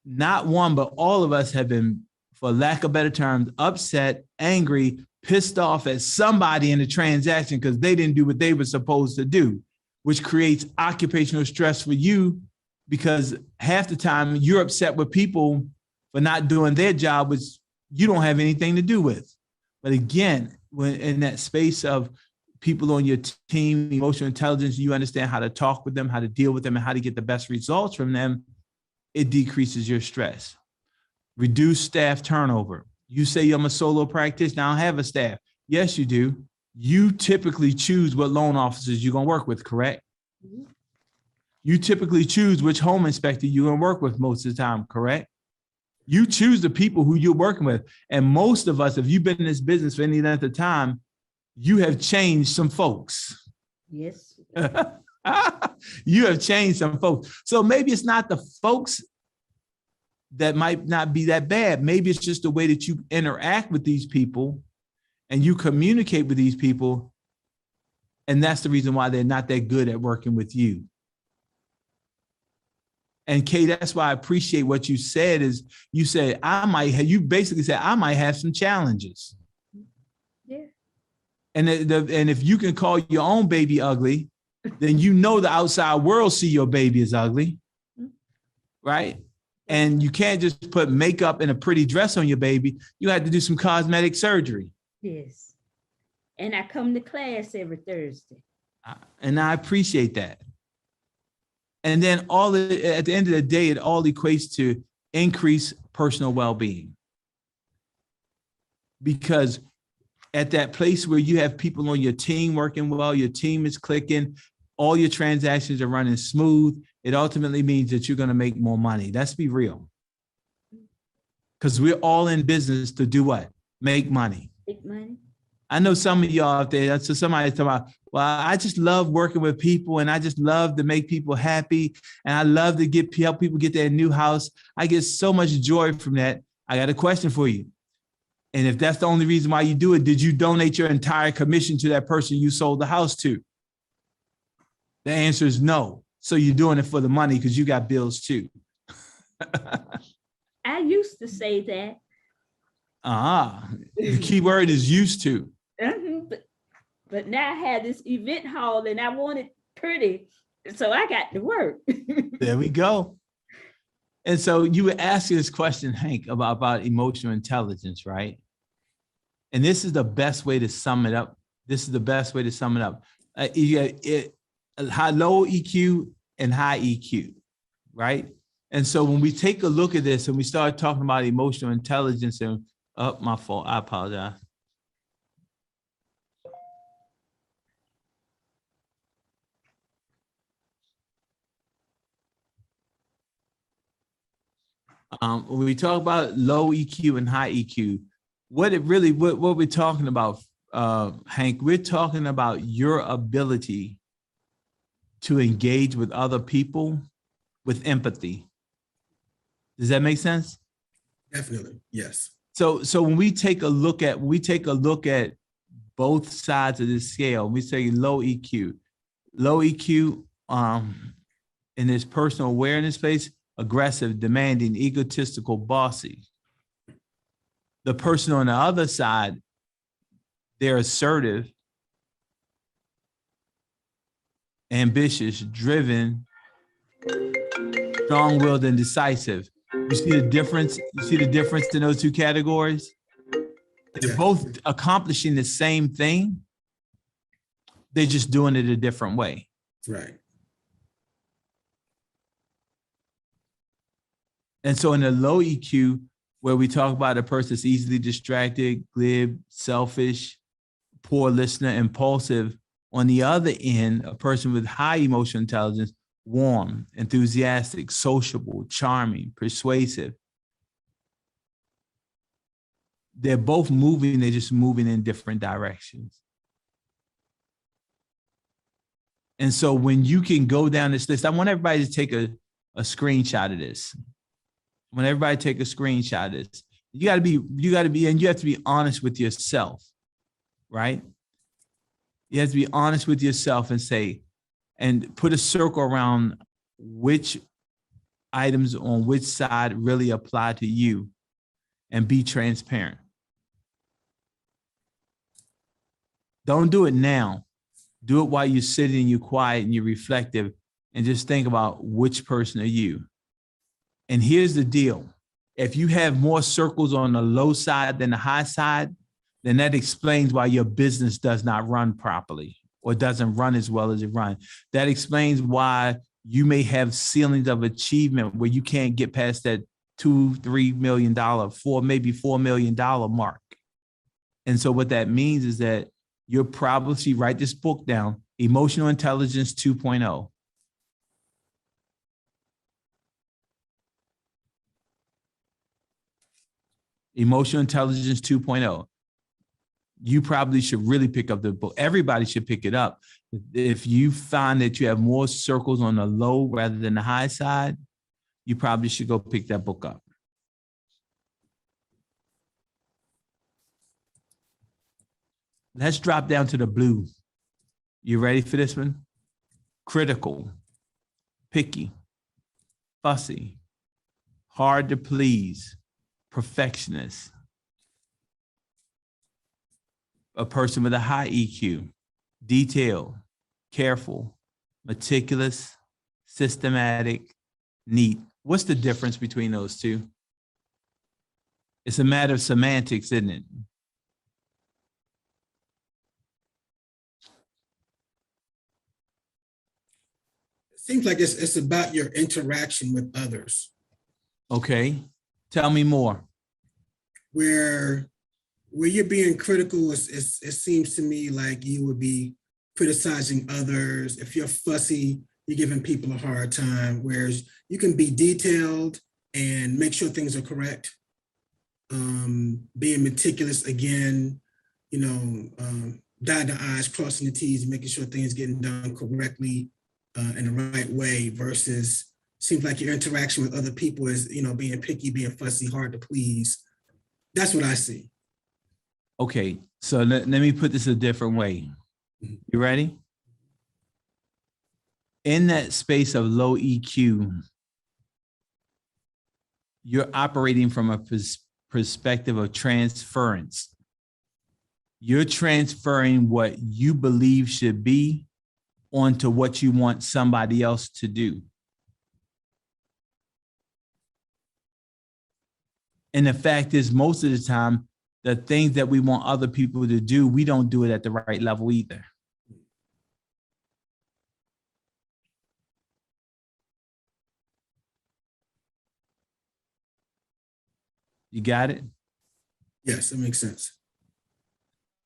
Not one, but all of us have been, for lack of better terms, upset, angry, pissed off at somebody in the transaction because they didn't do what they were supposed to do, which creates occupational stress for you, because half the time you're upset with people for not doing their job, which you don't have anything to do with. But again, when in that space of people on your team, emotional intelligence, you understand how to talk with them, how to deal with them, and how to get the best results from them, it decreases your stress. Reduce staff turnover. You say I'm a solo practitioner, I don't have a staff. Yes, you do. You typically choose what loan officers you're gonna work with, correct? Mm-hmm. You typically choose which home inspector you're gonna work with most of the time, correct? You choose the people who you're working with. And most of us, if you've been in this business for any length of time, you have changed some folks. Yes. You have changed some folks. So maybe it's not the folks that might not be that bad. Maybe it's just the way that you interact with these people and you communicate with these people. And that's the reason why they're not that good at working with you. And Kay, that's why I appreciate what you said is you said, you basically said, I might have some challenges. Yeah. And if you can call your own baby ugly, then you know the outside world see your baby as ugly, right? And you can't just put makeup and a pretty dress on your baby. You have to do some cosmetic surgery. Yes. And I come to class every Thursday. And I appreciate that. And then at the end of the day, it all equates to increased personal well-being. Because at that place where you have people on your team working well, your team is clicking, all your transactions are running smooth, it ultimately means that you're going to make more money. Let's be real. Because we're all in business to do what? Make money. Make money. I know some of y'all out there, so somebody's talking about, well, I just love working with people and I just love to make people happy. And I love to help people get their new house. I get so much joy from that. I got a question for you. And if that's the only reason why you do it, did you donate your entire commission to that person you sold the house to? The answer is no. So you're doing it for the money because you got bills too. I used to say that. The key word is used to. But now I had this event hall and I want it pretty. So I got to work. There we go. And so you were asking this question, Hank, about emotional intelligence, right? And this is the best way to sum it up. You got high, low EQ and high EQ, right? And so when we take a look at this and we start talking about emotional intelligence and, my fault, I apologize. When we talk about low EQ and high EQ, what we're talking about, Hank, we're talking about your ability to engage with other people with empathy. Does that make sense? Definitely, yes. So when we take a look at both sides of this scale, we say low EQ. Low EQ in this personal awareness space, aggressive, demanding, egotistical, bossy. The person on the other side, they're assertive, ambitious, driven, strong-willed, and decisive. You see the difference? You see the difference in those two categories? They're both accomplishing the same thing. They're just doing it a different way. Right. And so in the low EQ, where we talk about a person that's easily distracted, glib, selfish, poor listener, impulsive, on the other end, a person with high emotional intelligence, warm, enthusiastic, sociable, charming, persuasive. They're both moving, they're just moving in different directions. And so when you can go down this list, I want everybody to take a screenshot of this. When everybody take a screenshot of this, you gotta be, and you have to be honest with yourself, right? You have to be honest with yourself and say, and put a circle around which items on which side really apply to you, and be transparent. Don't do it now. Do it while you're sitting, you're quiet and you're reflective, and just think about which person are you. And here's the deal. If you have more circles on the low side than the high side, then that explains why your business does not run properly or doesn't run as well as it runs. That explains why you may have ceilings of achievement where you can't get past that $2-3 million, maybe $4 million mark. And so what that means is that you're probably, write this book down, Emotional Intelligence 2.0. Emotional Intelligence 2.0. You probably should really pick up the book. Everybody should pick it up. If you find that you have more circles on the low rather than the high side, you probably should go pick that book up. Let's drop down to the blue. You ready for this one? Critical, picky, fussy, hard to please, perfectionist. A person with a high EQ, detailed, careful, meticulous, systematic, neat. What's the difference between those two? It's a matter of semantics, isn't it? It seems like it's about your interaction with others. Okay, tell me more. Where you're being critical, it seems to me like you would be criticizing others. If you're fussy, you're giving people a hard time, whereas you can be detailed and make sure things are correct. Being meticulous, again, dotting the I's, crossing the T's, making sure things getting done correctly in the right way, versus seems like your interaction with other people is, being picky, being fussy, hard to please. That's what I see. Okay, so let me put this a different way. You ready? In that space of low EQ, you're operating from a perspective of transference. You're transferring what you believe should be onto what you want somebody else to do. And the fact is, most of the time, the things that we want other people to do, we don't do it at the right level either. You got it? Yes, it makes sense.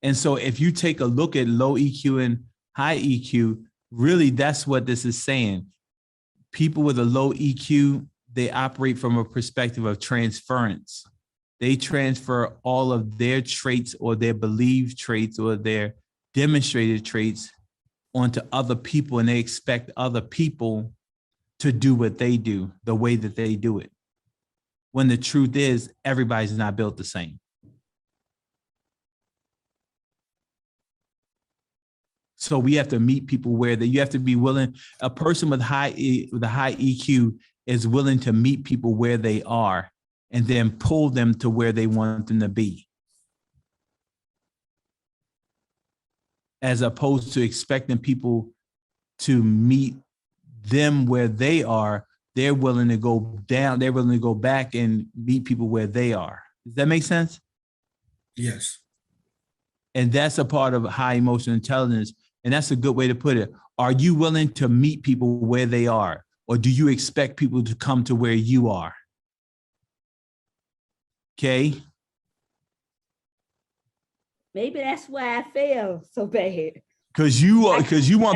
And so if you take a look at low EQ and high EQ, really that's what this is saying. People with a low EQ, they operate from a perspective of transference. They transfer all of their traits or their believed traits or their demonstrated traits onto other people, and they expect other people to do what they do the way that they do it. when the truth is everybody's not built the same. So we have to meet people where you have to be willing. A person with a high EQ is willing to meet people where they are and then pull them to where they want them to be, as opposed to expecting people to meet them where they are. They're willing to go down. They're willing to go back and meet people where they are. Does that make sense? Yes. And that's a part of high emotional intelligence. And that's a good way to put it. Are you willing to meet people where they are? Or do you expect people to come to where you are? Okay. Maybe that's why I fail so bad. Because you want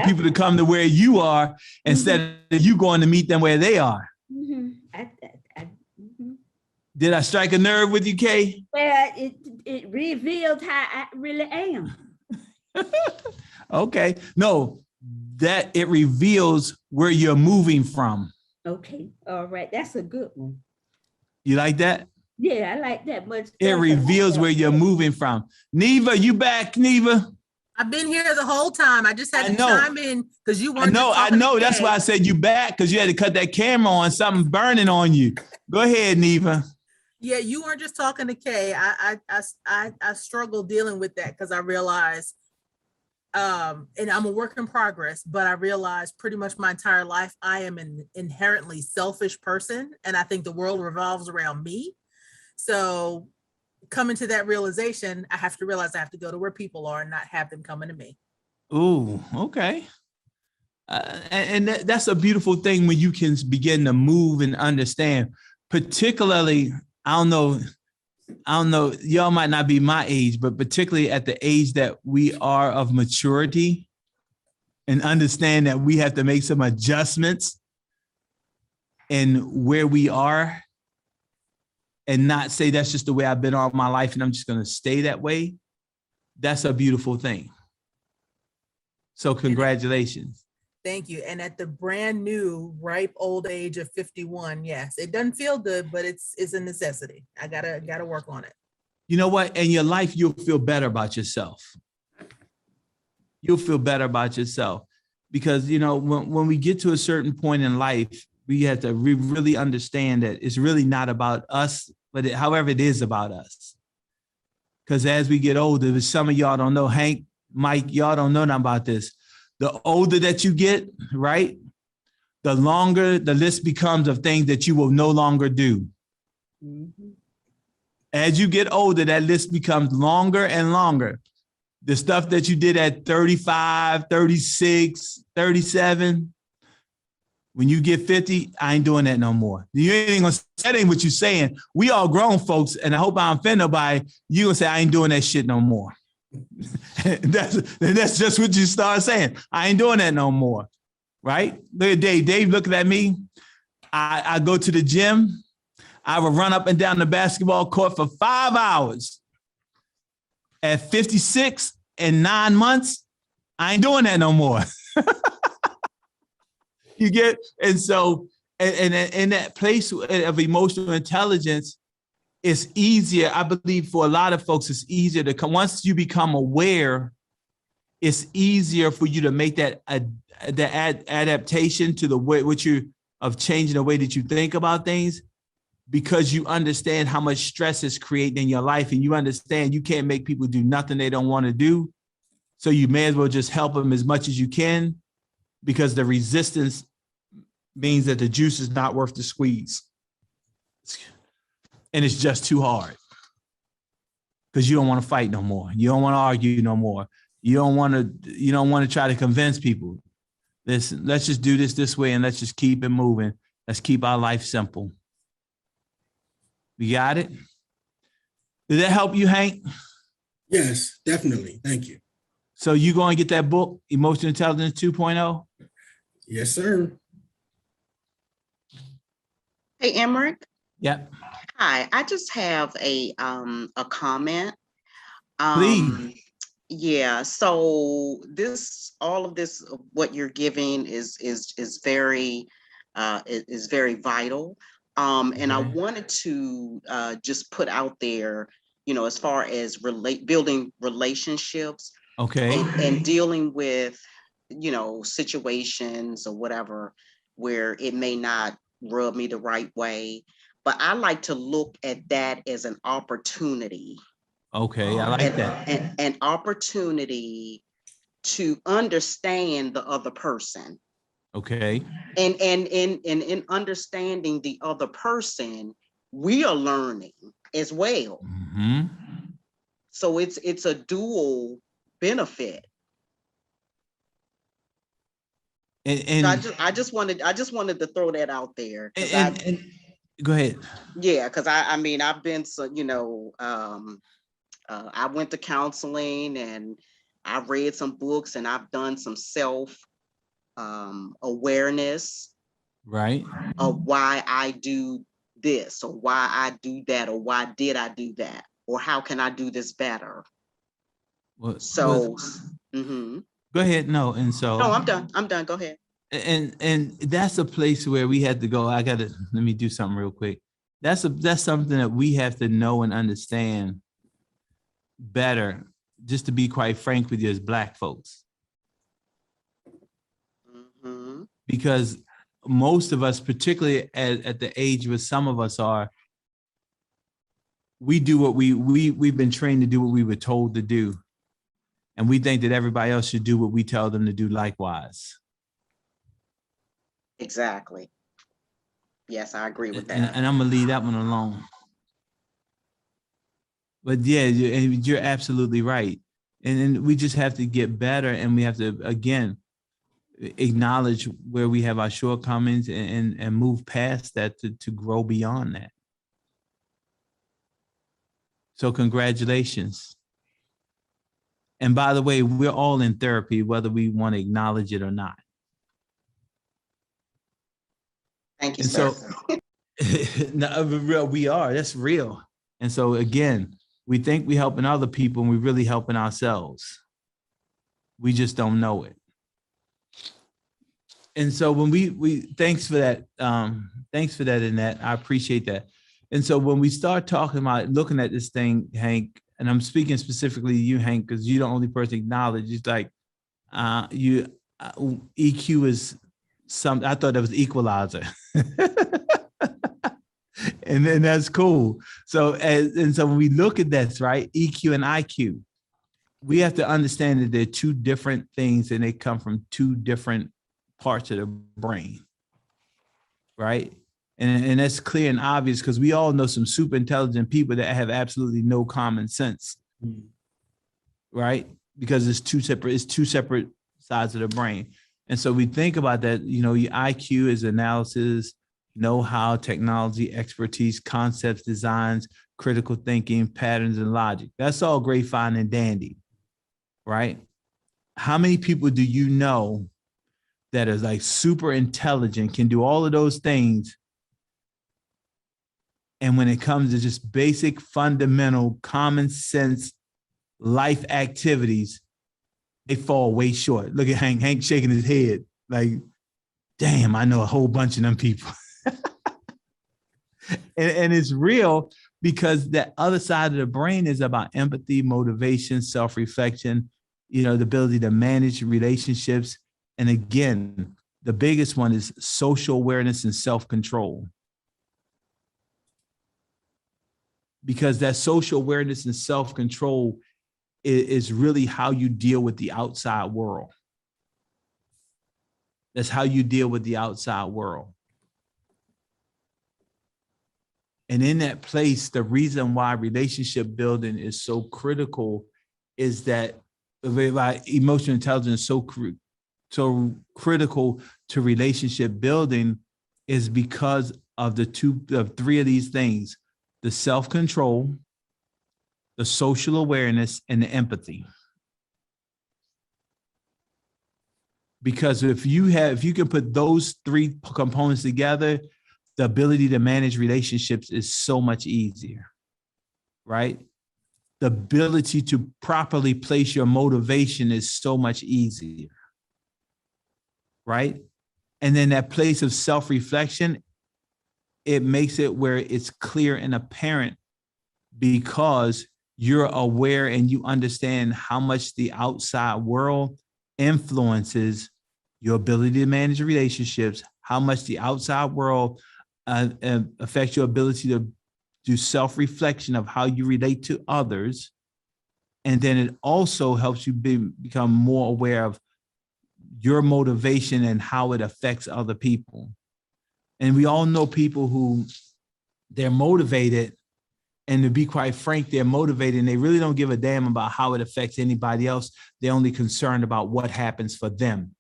people to come to where you are instead of you going to meet them where they are. Did I strike a nerve with you, Kay? Well, it revealed how I really am. Okay. No, that it reveals where you're moving from. Okay. All right. That's a good one. You like that? Yeah, I like that much. It reveals where you're moving from. Neva, you back, Neva? I've been here the whole time. I just had to chime in because you wanted I know. That's why I said you back, because you had to cut that camera on, something burning on you. Go ahead, Neva. Yeah, you weren't just talking to Kay. I struggle dealing with that because I realized, and I'm a work in progress, but I realized pretty much my entire life I am an inherently selfish person, and I think the world revolves around me. So coming to that realization, I have to realize I have to go to where people are and not have them coming to me. Ooh, okay. And that's a beautiful thing when you can begin to move and understand, particularly, I don't know, y'all might not be my age, but particularly at the age that we are of maturity, and understand that we have to make some adjustments in where we are, and not say that's just the way I've been all my life and I'm just going to stay that way. That's a beautiful thing. So congratulations. Thank you. And at the brand new, ripe old age of 51, yes, it doesn't feel good, but it's a necessity. I gotta work on it. You know what? In your life, you'll feel better about yourself. You'll feel better about yourself because, you know, when we get to a certain point in life, we have to really understand that it's really not about us, but however it is about us. Because as we get older, some of y'all don't know, Hank, Mike, y'all don't know nothing about this. The older that you get, right, the longer the list becomes of things that you will no longer do. Mm-hmm. As you get older, that list becomes longer and longer. The stuff that you did at 35, 36, 37, when you get 50, I ain't doing that no more. You ain't gonna say that ain't what you saying. We all grown folks, and I hope I don't offend nobody. You gonna say I ain't doing that shit no more. that's just what you start saying. I ain't doing that no more, right? Look at Dave. Dave looking at me. I go to the gym. I would run up and down the basketball court for 5 hours. At 56 and 9 months, I ain't doing that no more. You get, and so, and in that place of emotional intelligence, it's easier, I believe for a lot of folks, it's easier to come, once you become aware, it's easier for you to make that adaptation to the way, of changing the way that you think about things, because you understand how much stress is creating in your life, and you understand you can't make people do nothing they don't want to do. So you may as well just help them as much as you can, because the resistance means that the juice is not worth the squeeze. And it's just too hard because you don't want to fight no more. You don't want to argue no more. You don't want to try to convince people. Listen, let's just do this way and let's just keep it moving. Let's keep our life simple. We got it? Did that help you, Hank? Yes, definitely. Thank you. So you going to get that book, Emotional Intelligence 2.0? Yes, sir. Hey, Emerick. Yep. Hi, I just have a comment. Please. Yeah, so all of this, what you're giving is very vital. And I Okay. wanted to just put out there, as far as building relationships Okay. and dealing with, situations or whatever where it may not rub me the right way. But I like to look at that as an opportunity. Okay. I like that. An opportunity to understand the other person. Okay. And in understanding the other person, we are learning as well. Mm-hmm. So it's a dual benefit. And So I just wanted to throw that out there. and go ahead. Yeah, because I mean I've been I went to counseling and I've read some books and I've done some self awareness Right. of why I do this or why I do that or why did I do that or how can I do this better. Well, So go ahead. No, and so no, I'm done. Go ahead. and that's a place where we had to go. Let me do something real quick. That's something that we have to know and understand better, just to be quite frank with you, as Black folks. Because most of us, particularly at the age where some of us are, we do what we've been trained to do what we were told to do. And we think that everybody else should do what we tell them to do likewise. Exactly. Yes, I agree with that. And I'm gonna leave that one alone. But yeah, you're absolutely right. And we just have to get better, and we have to, again, acknowledge where we have our shortcomings and move past that to grow beyond that. So congratulations. And by the way, we're all in therapy, whether we want to acknowledge it or not. Thank you, And sir. so no, we are, that's real. And so again, we think we're helping other people and we're really helping ourselves. We just don't know it. And so when we thanks for that, Annette. I appreciate that. And so when we start talking about looking at this thing, Hank, and I'm speaking specifically to you, Hank, because you're the only person acknowledged. It's like EQ is something. I thought that was equalizer. And then that's cool. So so when we look at this, right, EQ and IQ, we have to understand that they're two different things and they come from two different parts of the brain, right? And that's clear and obvious because we all know some super intelligent people that have absolutely no common sense, right? Because it's two separate sides of the brain. And so we think about that, your IQ is analysis, know-how, technology, expertise, concepts, designs, critical thinking, patterns, and logic. That's all great, fine, and dandy, right? How many people do you know that is like super intelligent, can do all of those things, and when it comes to just basic, fundamental, common sense life activities, they fall way short? Look at Hank shaking his head like, damn, I know a whole bunch of them people. and it's real because that other side of the brain is about empathy, motivation, self-reflection, the ability to manage relationships. And again, the biggest one is social awareness and self-control. Because that social awareness and self-control is really how you deal with the outside world. That's how you deal with the outside world. And in that place, the reason why relationship building is so critical is that emotional intelligence is so critical to relationship building is because of three of these things: the self-control, the social awareness, and the empathy. Because if you can put those three components together, the ability to manage relationships is so much easier, right? The ability to properly place your motivation is so much easier, right? And then that place of self-reflection, it makes it where it's clear and apparent because you're aware and you understand how much the outside world influences your ability to manage relationships, how much the outside world affects your ability to do self-reflection of how you relate to others. And then it also helps you become more aware of your motivation and how it affects other people. And we all know people who they're motivated, and to be quite frank, they're motivated and they really don't give a damn about how it affects anybody else. They're only concerned about what happens for them.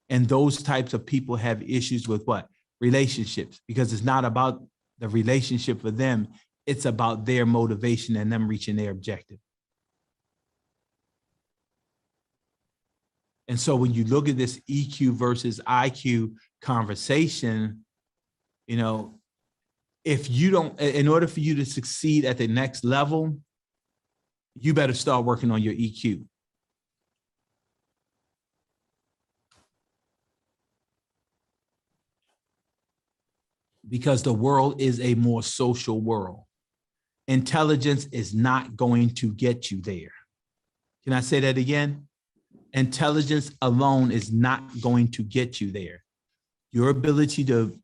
And those types of people have issues with what? Relationships, because it's not about the relationship for them. It's about their motivation and them reaching their objective. And so when you look at this EQ versus IQ conversation, you know, if you don't, in order for you to succeed at the next level, you better start working on your EQ. Because the world is a more social world. Intelligence is not going to get you there. Can I say that again? Intelligence alone is not going to get you there. Your ability to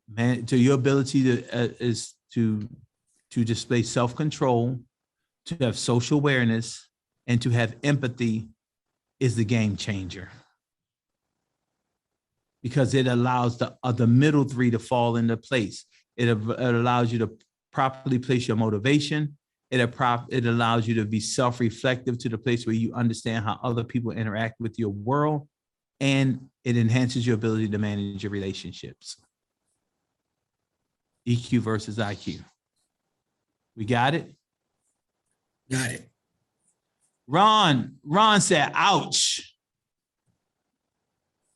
is to display self-control, to have social awareness, and to have empathy is the game changer. Because it allows the middle three to fall into place. It allows you to properly place your motivation. It allows you to be self-reflective to the place where you understand how other people interact with your world, and it enhances your ability to manage your relationships. EQ versus IQ. We got it? Got it. Ron said, ouch.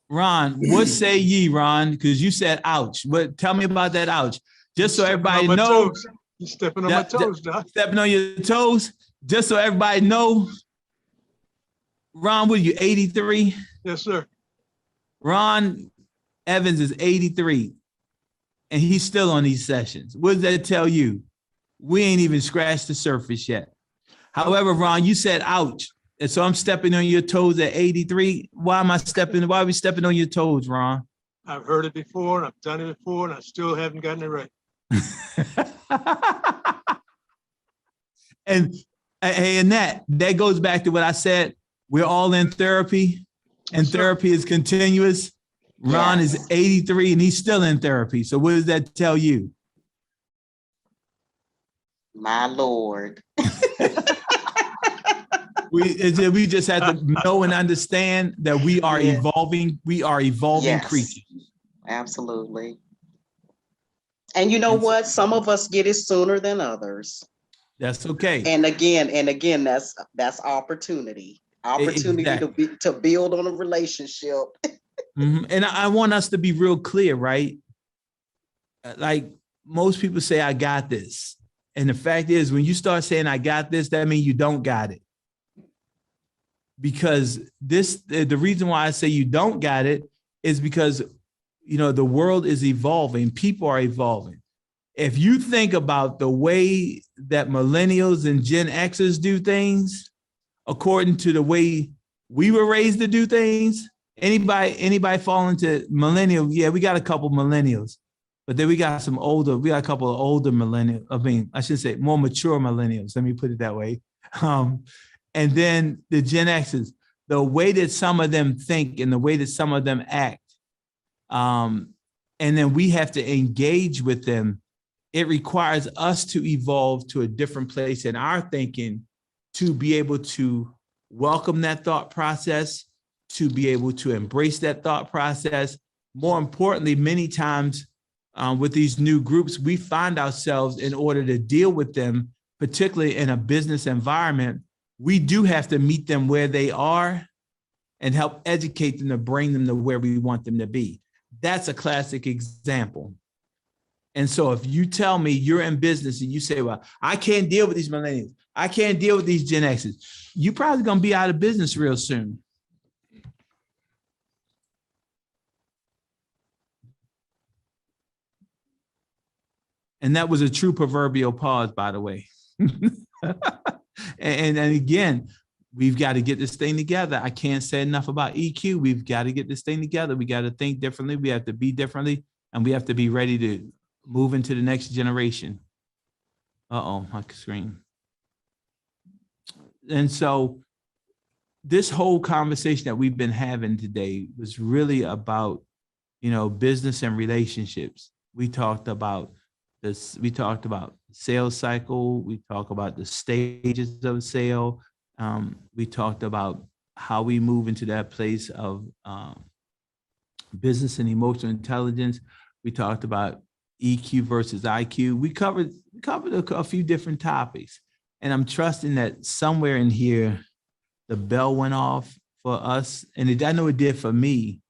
Ron, what say ye, Ron? Because you said ouch. But tell me about that ouch. Just so everybody knows. You're stepping on my toes, Doc. Stepping on your toes. Just so everybody knows. Ron, what are you, 83? Yes, sir. Ron Evans is 83. And he's still on these sessions. What does that tell you? We ain't even scratched the surface yet. However, Ron, you said ouch. And so I'm stepping on your toes at 83. Why are we stepping on your toes, Ron? I've heard it before, and I've done it before, and I still haven't gotten it right. And that goes back to what I said. We're all in therapy, and therapy is continuous. Ron is 83 and he's still in therapy. So what does that tell you? My Lord. We just have to know and understand that we are evolving. We are evolving creatures. Absolutely. And you know what? Some of us get it sooner than others. That's okay. And again, that's opportunity. Opportunity to build on a relationship. Mm-hmm. And I want us to be real clear, right? Like most people say, I got this. And the fact is, when you start saying I got this, that means you don't got it. Because the reason why I say you don't got it is because, you know, the world is evolving. People are evolving. If you think about the way that millennials and Gen Xers do things, according to the way we were raised to do things, anybody fall into millennial? Yeah, we got a couple millennials, but then we got a couple of older millennials. I mean, I should say more mature millennials. Let me put it that way. And then the Gen Xers, the way that some of them think and the way that some of them act. And then we have to engage with them. It requires us to evolve to a different place in our thinking to be able to welcome that thought process, to be able to embrace that thought process. More importantly, many times with these new groups, we find ourselves, in order to deal with them, particularly in a business environment, we do have to meet them where they are and help educate them to bring them to where we want them to be. That's a classic example. And so if you tell me you're in business and you say, well, I can't deal with these millennials, I can't deal with these Gen Xs, you're probably going to be out of business real soon. And that was a true proverbial pause, by the way. and again, we've got to get this thing together. I can't say enough about EQ. We've got to get this thing together. We got to think differently. We have to be differently, and we have to be ready to move into the next generation. Uh-oh, my screen. And so this whole conversation that we've been having today was really about, business and relationships. We talked about this. We talked about sales cycle. We talked about the stages of sale. We talked about how we move into that place of business and emotional intelligence. We talked about EQ versus IQ. We covered a few different topics, and I'm trusting that somewhere in here, the bell went off for us, and I know it did for me.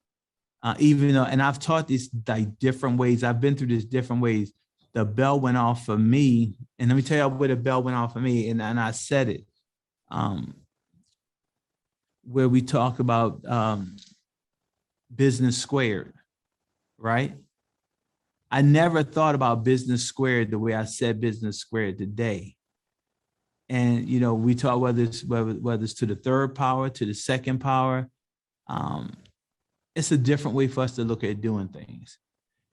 Even though, and I've taught this like different ways. I've been through this different ways. The bell went off for me, and let me tell you where the bell went off for me, and I said it. Where we talk about business squared, right? I never thought about business squared the way I said business squared today. And we talk whether it's to the third power, to the second power. It's a different way for us to look at doing things.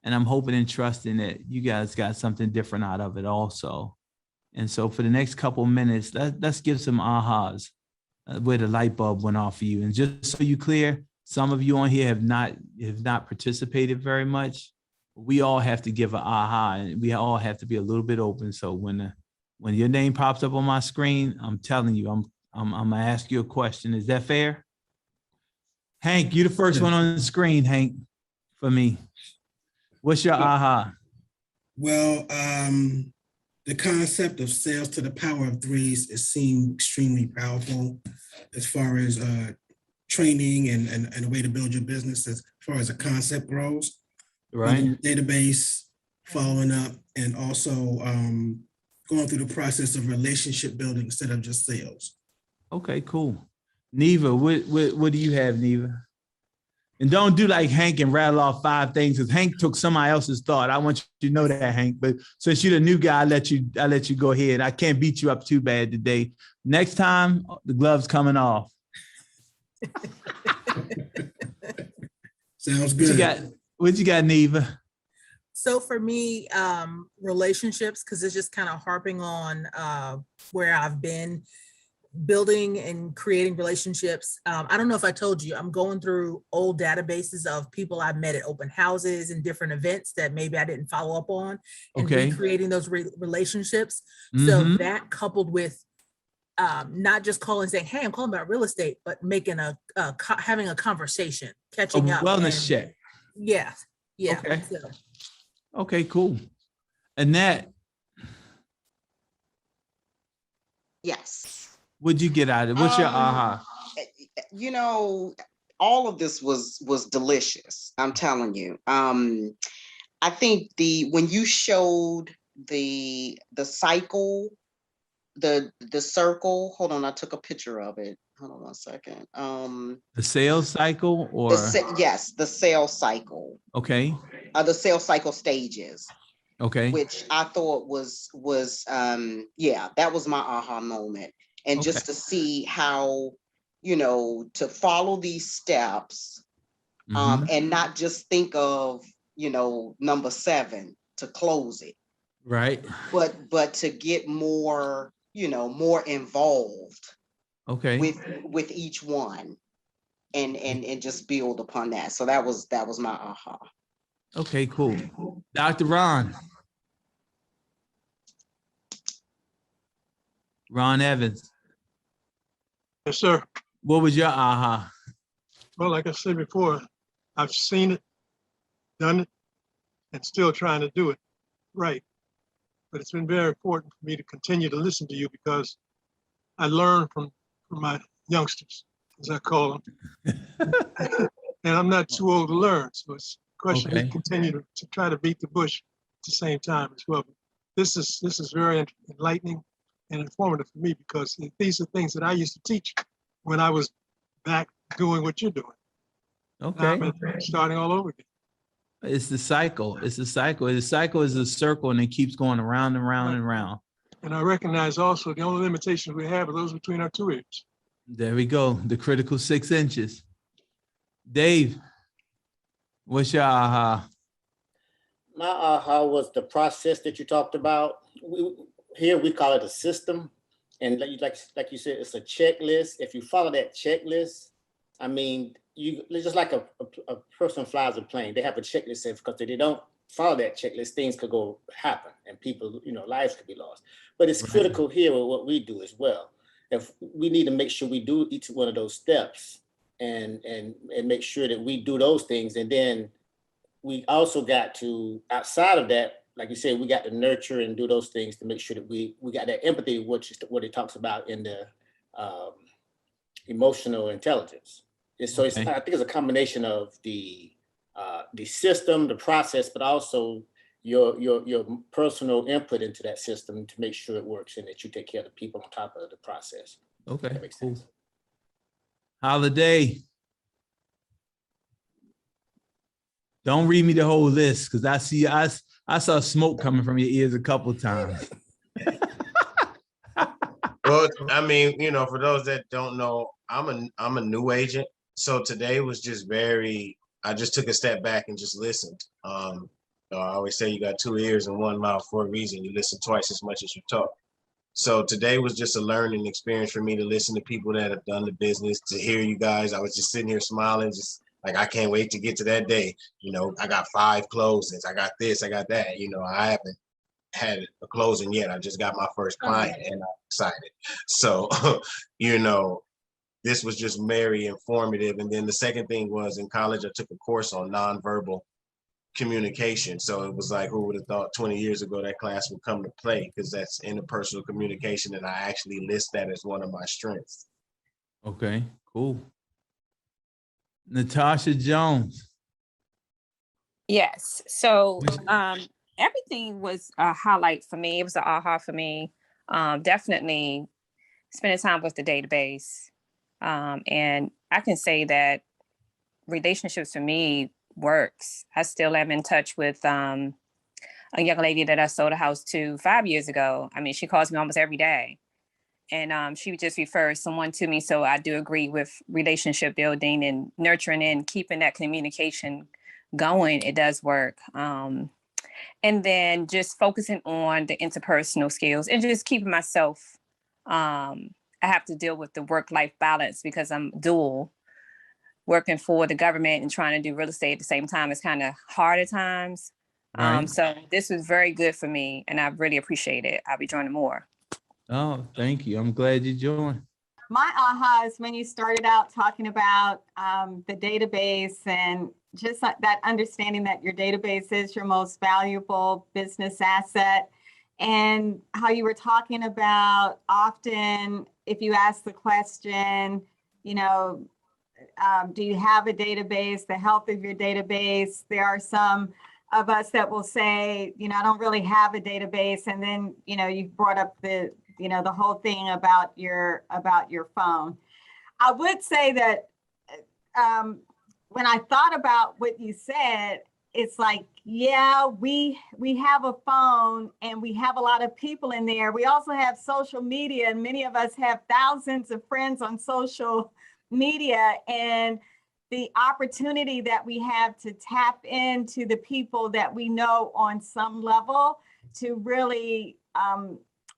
And I'm hoping and trusting that you guys got something different out of it also. And so for the next couple of minutes, let's give some ahas where the light bulb went off for you. And just so you clear, some of you on here have not participated very much. We all have to give an aha, and we all have to be a little bit open. So when your name pops up on my screen, I'm telling you, I'm gonna ask you a question. Is that fair? Hank, you're the first one on the screen, Hank, for me. What's your aha? Well, the concept of sales to the power of threes, it seemed extremely powerful as far as training and a way to build your business as far as a concept grows. Right. Database, following up, and also going through the process of relationship building instead of just sales. Okay, cool. Neva, what do you have, Neva? And don't do like Hank and rattle off 5 things, because Hank took somebody else's thought. I want you to know that, Hank. But since you're the new guy, I let you go ahead. I can't beat you up too bad today. Next time, the glove's coming off. Sounds good. What you got, Neva? So for me, relationships, because it's just kind of harping on where I've been building and creating relationships. I don't know if I told you, I'm going through old databases of people I've met at open houses and different events that maybe I didn't follow up on, and recreating those relationships. Mm-hmm. So that coupled with not just calling saying, hey, I'm calling about real estate, but making having a conversation, catching up. Wellness check. Yeah. Yeah. Okay. Okay, cool. Annette. Yes. What'd you get out of it? What's your aha? All of this was delicious. I'm telling you. I think when you showed the cycle, the circle. Hold on, I took a picture of it. Hold on one second. The sales cycle, or yes, the sales cycle. Okay. The sales cycle stages. Okay. Which I thought was that was my aha moment. And just to see how, to follow these steps, and not just think of, number 7 to close it. Right. But to get more, more involved. Okay. With each one, and just build upon that. So that was my aha. Okay, cool. Dr. Ron Evans. Yes, sir. What was your aha? Well, like I said before, I've seen it, done it, and still trying to do it right. But it's been very important for me to continue to listen to you, because I learn from my youngsters, as I call them. And I'm not too old to learn. So it's a question of continue to try to beat the bush at the same time as well. But this is very enlightening and informative for me, because these are things that I used to teach when I was back doing what you're doing. Okay. Now I'm starting all over again. It's the cycle. It's a cycle. The cycle is a circle and it keeps going around and round and round. And I recognize also the only limitations we have are those between our 2 ears. There we go. The critical 6 inches. Dave, what's your aha? My aha was the process that you talked about. Here we call it a system. And like you said, it's a checklist. If you follow that checklist, I mean, it's just like a person flies a plane. They have a checklist because if they don't follow that checklist, things could happen and people, lives could be lost. But it's critical here with what we do as well. If we need to make sure we do each one of those steps and make sure that we do those things. And then we also got to, outside of that, like you said, we got to nurture and do those things to make sure that we got that empathy, which is what it talks about in the emotional intelligence. And so I think it's a combination of the system, the process, but also your personal input into that system to make sure it works and that you take care of the people on top of the process. Okay, that makes sense. Holiday. Don't read me the whole list because I saw smoke coming from your ears a couple of times. Well, I mean, for those that don't know, I'm a new agent. So today was just I just took a step back and just listened. I always say you got 2 ears and 1 mouth for a reason. You listen twice as much as you talk. So today was just a learning experience for me to listen to people that have done the business, to hear you guys. I was just sitting here smiling, just like, I can't wait to get to that day. I got 5 closings. I got this, I got that. I haven't had a closing yet. I just got my first client and I'm excited. So, this was just very informative. And then the second thing was, in college, I took a course on nonverbal communication. So it was like, who would have thought 20 years ago that class would come to play, because that's interpersonal communication. And I actually list that as one of my strengths. Okay, cool. Natasha Jones. Yes. So everything was a highlight for me. It was an aha for me. Definitely spending time with the database. And I can say that relationships for me works. I still am in touch with a young lady that I sold a house to 5 years ago. I mean, she calls me almost every day. And she just refers someone to me. So I do agree with relationship building and nurturing and keeping that communication going. It does work. And then just focusing on the interpersonal skills and just keeping myself, I have to deal with the work-life balance because I'm dual, working for the government and trying to do real estate at the same time. It's kind of hard at times. Right. So this was very good for me and I really appreciate it. I'll be joining more. Oh, thank you. I'm glad you joined. My aha is when you started out talking about the database and just that understanding that your database is your most valuable business asset, and how you were talking about often if you ask the question, do you have a database, the health of your database? There are some of us that will say, I don't really have a database. And then, you brought up the whole thing about your phone. I would say that when I thought about what you said, it's like, yeah, we have a phone and we have a lot of people in there. We also have social media, and many of us have thousands of friends on social media, and the opportunity that we have to tap into the people that we know on some level to really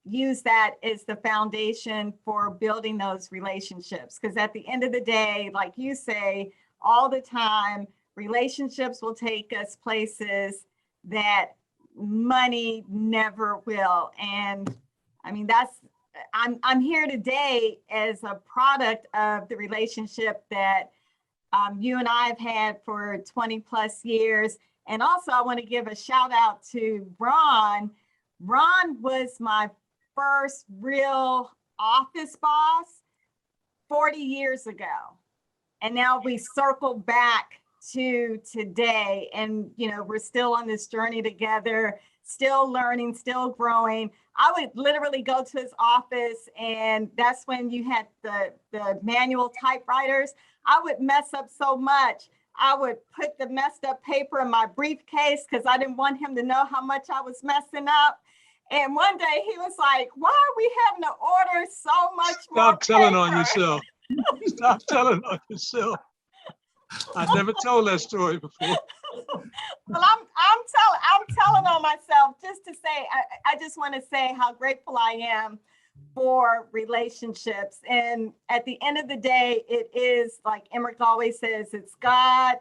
use that as the foundation for building those relationships. Because at the end of the day, like you say all the time, relationships will take us places that money never will. And I mean, I'm here today as a product of the relationship that you and I have had for 20 plus years. And also I want to give a shout out to Ron. Ron was my first real office boss 40 years ago. And now we circle back to today, and we're still on this journey together, still learning, still growing. I would literally go to his office, and that's when you had the manual typewriters. I would mess up so much I would put the messed up paper in my briefcase because I didn't want him to know how much I was messing up. And one day he was like, why are we having to order so much more Stop telling paper? on yourself. Stop telling on yourself. I never told that story before. Well, I'm telling on myself just to say, I just want to say how grateful I am for relationships. And at the end of the day, it is like Emerick always says, it's God,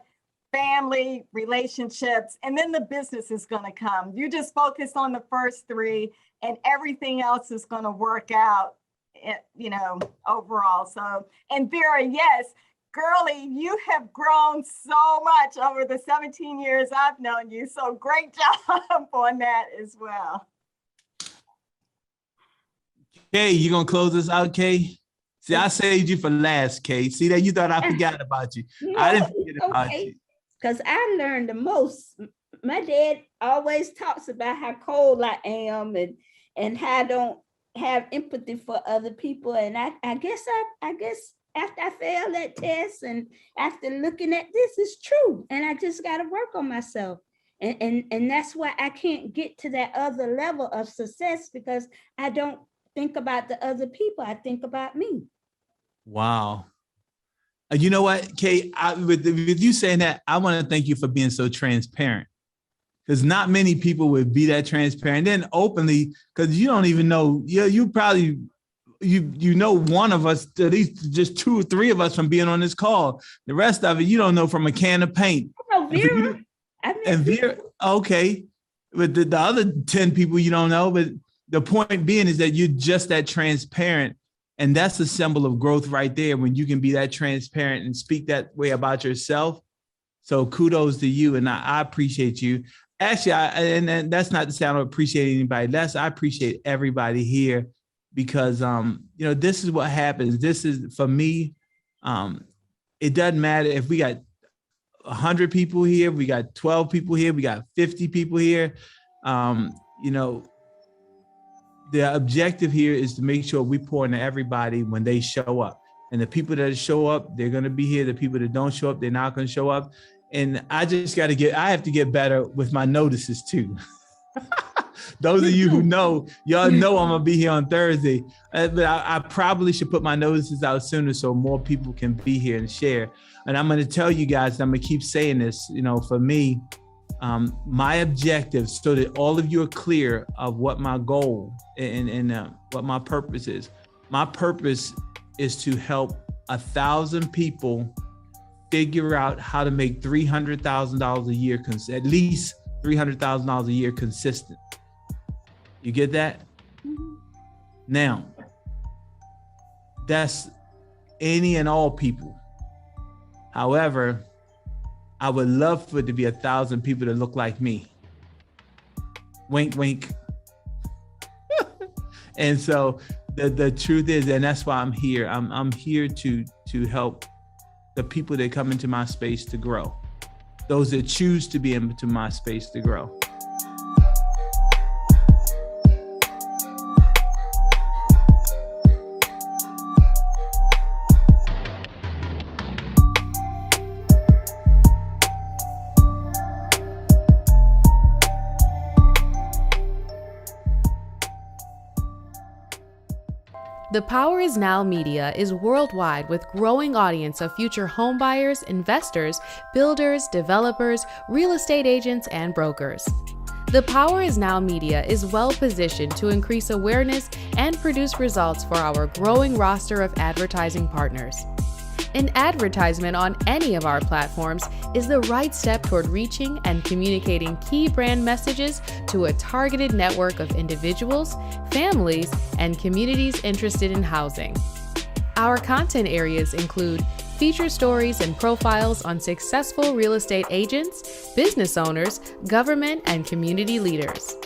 family, relationships, and then the business is going to come. You just focus on the first three and everything else is going to work out, you know, overall. So, and Vera, yes, girlie, you have grown so much over the 17 years I've known you. So great job on that as well. Kay, you gonna close us out, Kay? See, I saved you for last, Kay. See that you thought I forgot about you. No, I didn't forget it's about okay. you. Because I learned the most. My dad always talks about how cold I am and how I don't have empathy for other people. And I guess after I failed that test and after looking at this, it's true. And I just got to work on myself. And that's why I can't get to that other level of success, because I don't think about the other people. I think about me. Wow. You know what, Kay, with you saying that, I want to thank you for being so transparent, because not many people would be that transparent. Then openly, because you don't even know, you probably, you know one of us, at least just 2 or 3 of us from being on this call. The rest of it, you don't know from a can of paint. Oh, Vera. And Vera, okay. But the other 10 people you don't know, but the point being is that you're just that transparent. And that's a symbol of growth right there, when you can be that transparent and speak that way about yourself. So kudos to you. And I appreciate you. Actually, and that's not to say I don't appreciate anybody less. I appreciate everybody here, because, you know, this is what happens. This is, for me, it doesn't matter if we got 100 people here, we got 12 people here, we got 50 people here. You know, the objective here is to make sure we pour into everybody when they show up. And the people that show up, they're going to be here. The people that don't show up, they're not going to show up. And I just got to I have to get better with my notices too. Those of you who know, y'all know I'm going to be here on Thursday. But I probably should put my notices out sooner so more people can be here and share. And I'm going to tell you guys, I'm going to keep saying this, you know, for me, my objective, so that all of you are clear of what my goal and what my purpose is. My purpose is to help 1,000 people figure out how to make $300,000 a year, at least $300,000 a year consistent. You get that? Now, that's any and all people. However, I would love for it to be 1,000 people that look like me. Wink, wink. And so the truth is, and that's why I'm here. I'm here to help the people that come into my space to grow. Those that choose to be into my space to grow. The Power is Now Media is worldwide with growing audience of future homebuyers, investors, builders, developers, real estate agents, and brokers. The Power is Now Media is well positioned to increase awareness and produce results for our growing roster of advertising partners. An advertisement on any of our platforms is the right step toward reaching and communicating key brand messages to a targeted network of individuals, families, and communities interested in housing. Our content areas include feature stories and profiles on successful real estate agents, business owners, government, and community leaders.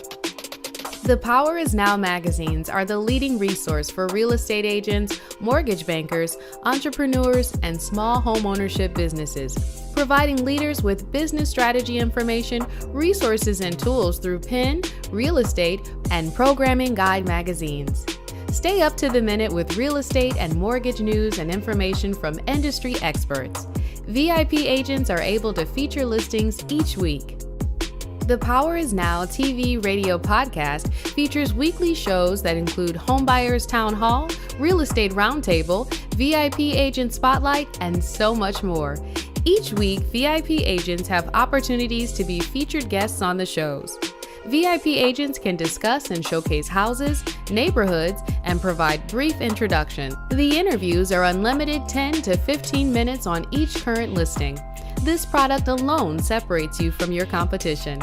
The Power is Now magazines are the leading resource for real estate agents, mortgage bankers, entrepreneurs, and small home ownership businesses, providing leaders with business strategy information, resources, and tools through PIN, Real Estate, and Programming Guide magazines. Stay up to the minute with real estate and mortgage news and information from industry experts. VIP agents are able to feature listings each week. The Power is Now TV radio podcast features weekly shows that include Homebuyers Town Hall, Real Estate Roundtable, VIP Agent Spotlight, and so much more. Each week, VIP agents have opportunities to be featured guests on the shows. VIP agents can discuss and showcase houses, neighborhoods, and provide brief introduction. The interviews are unlimited 10 to 15 minutes on each current listing. This product alone separates you from your competition.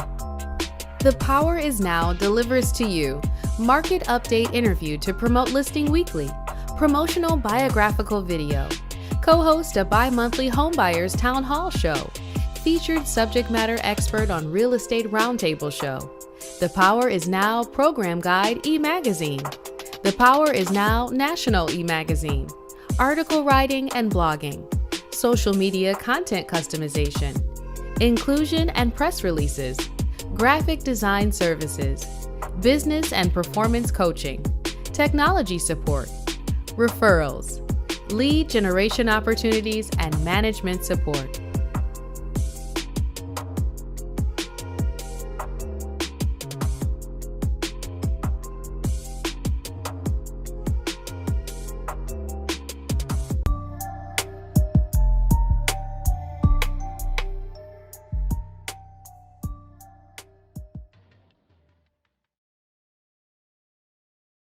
The Power is Now delivers to you market update interview to promote listing weekly, promotional biographical video, co-host a bi-monthly Homebuyers Town Hall show, featured subject matter expert on Real Estate Roundtable show, The Power is Now program guide e-magazine, The Power is Now national e-magazine, article writing and blogging, social media content customization, inclusion and press releases, graphic design services, business and performance coaching, technology support, referrals, lead generation opportunities, and management support.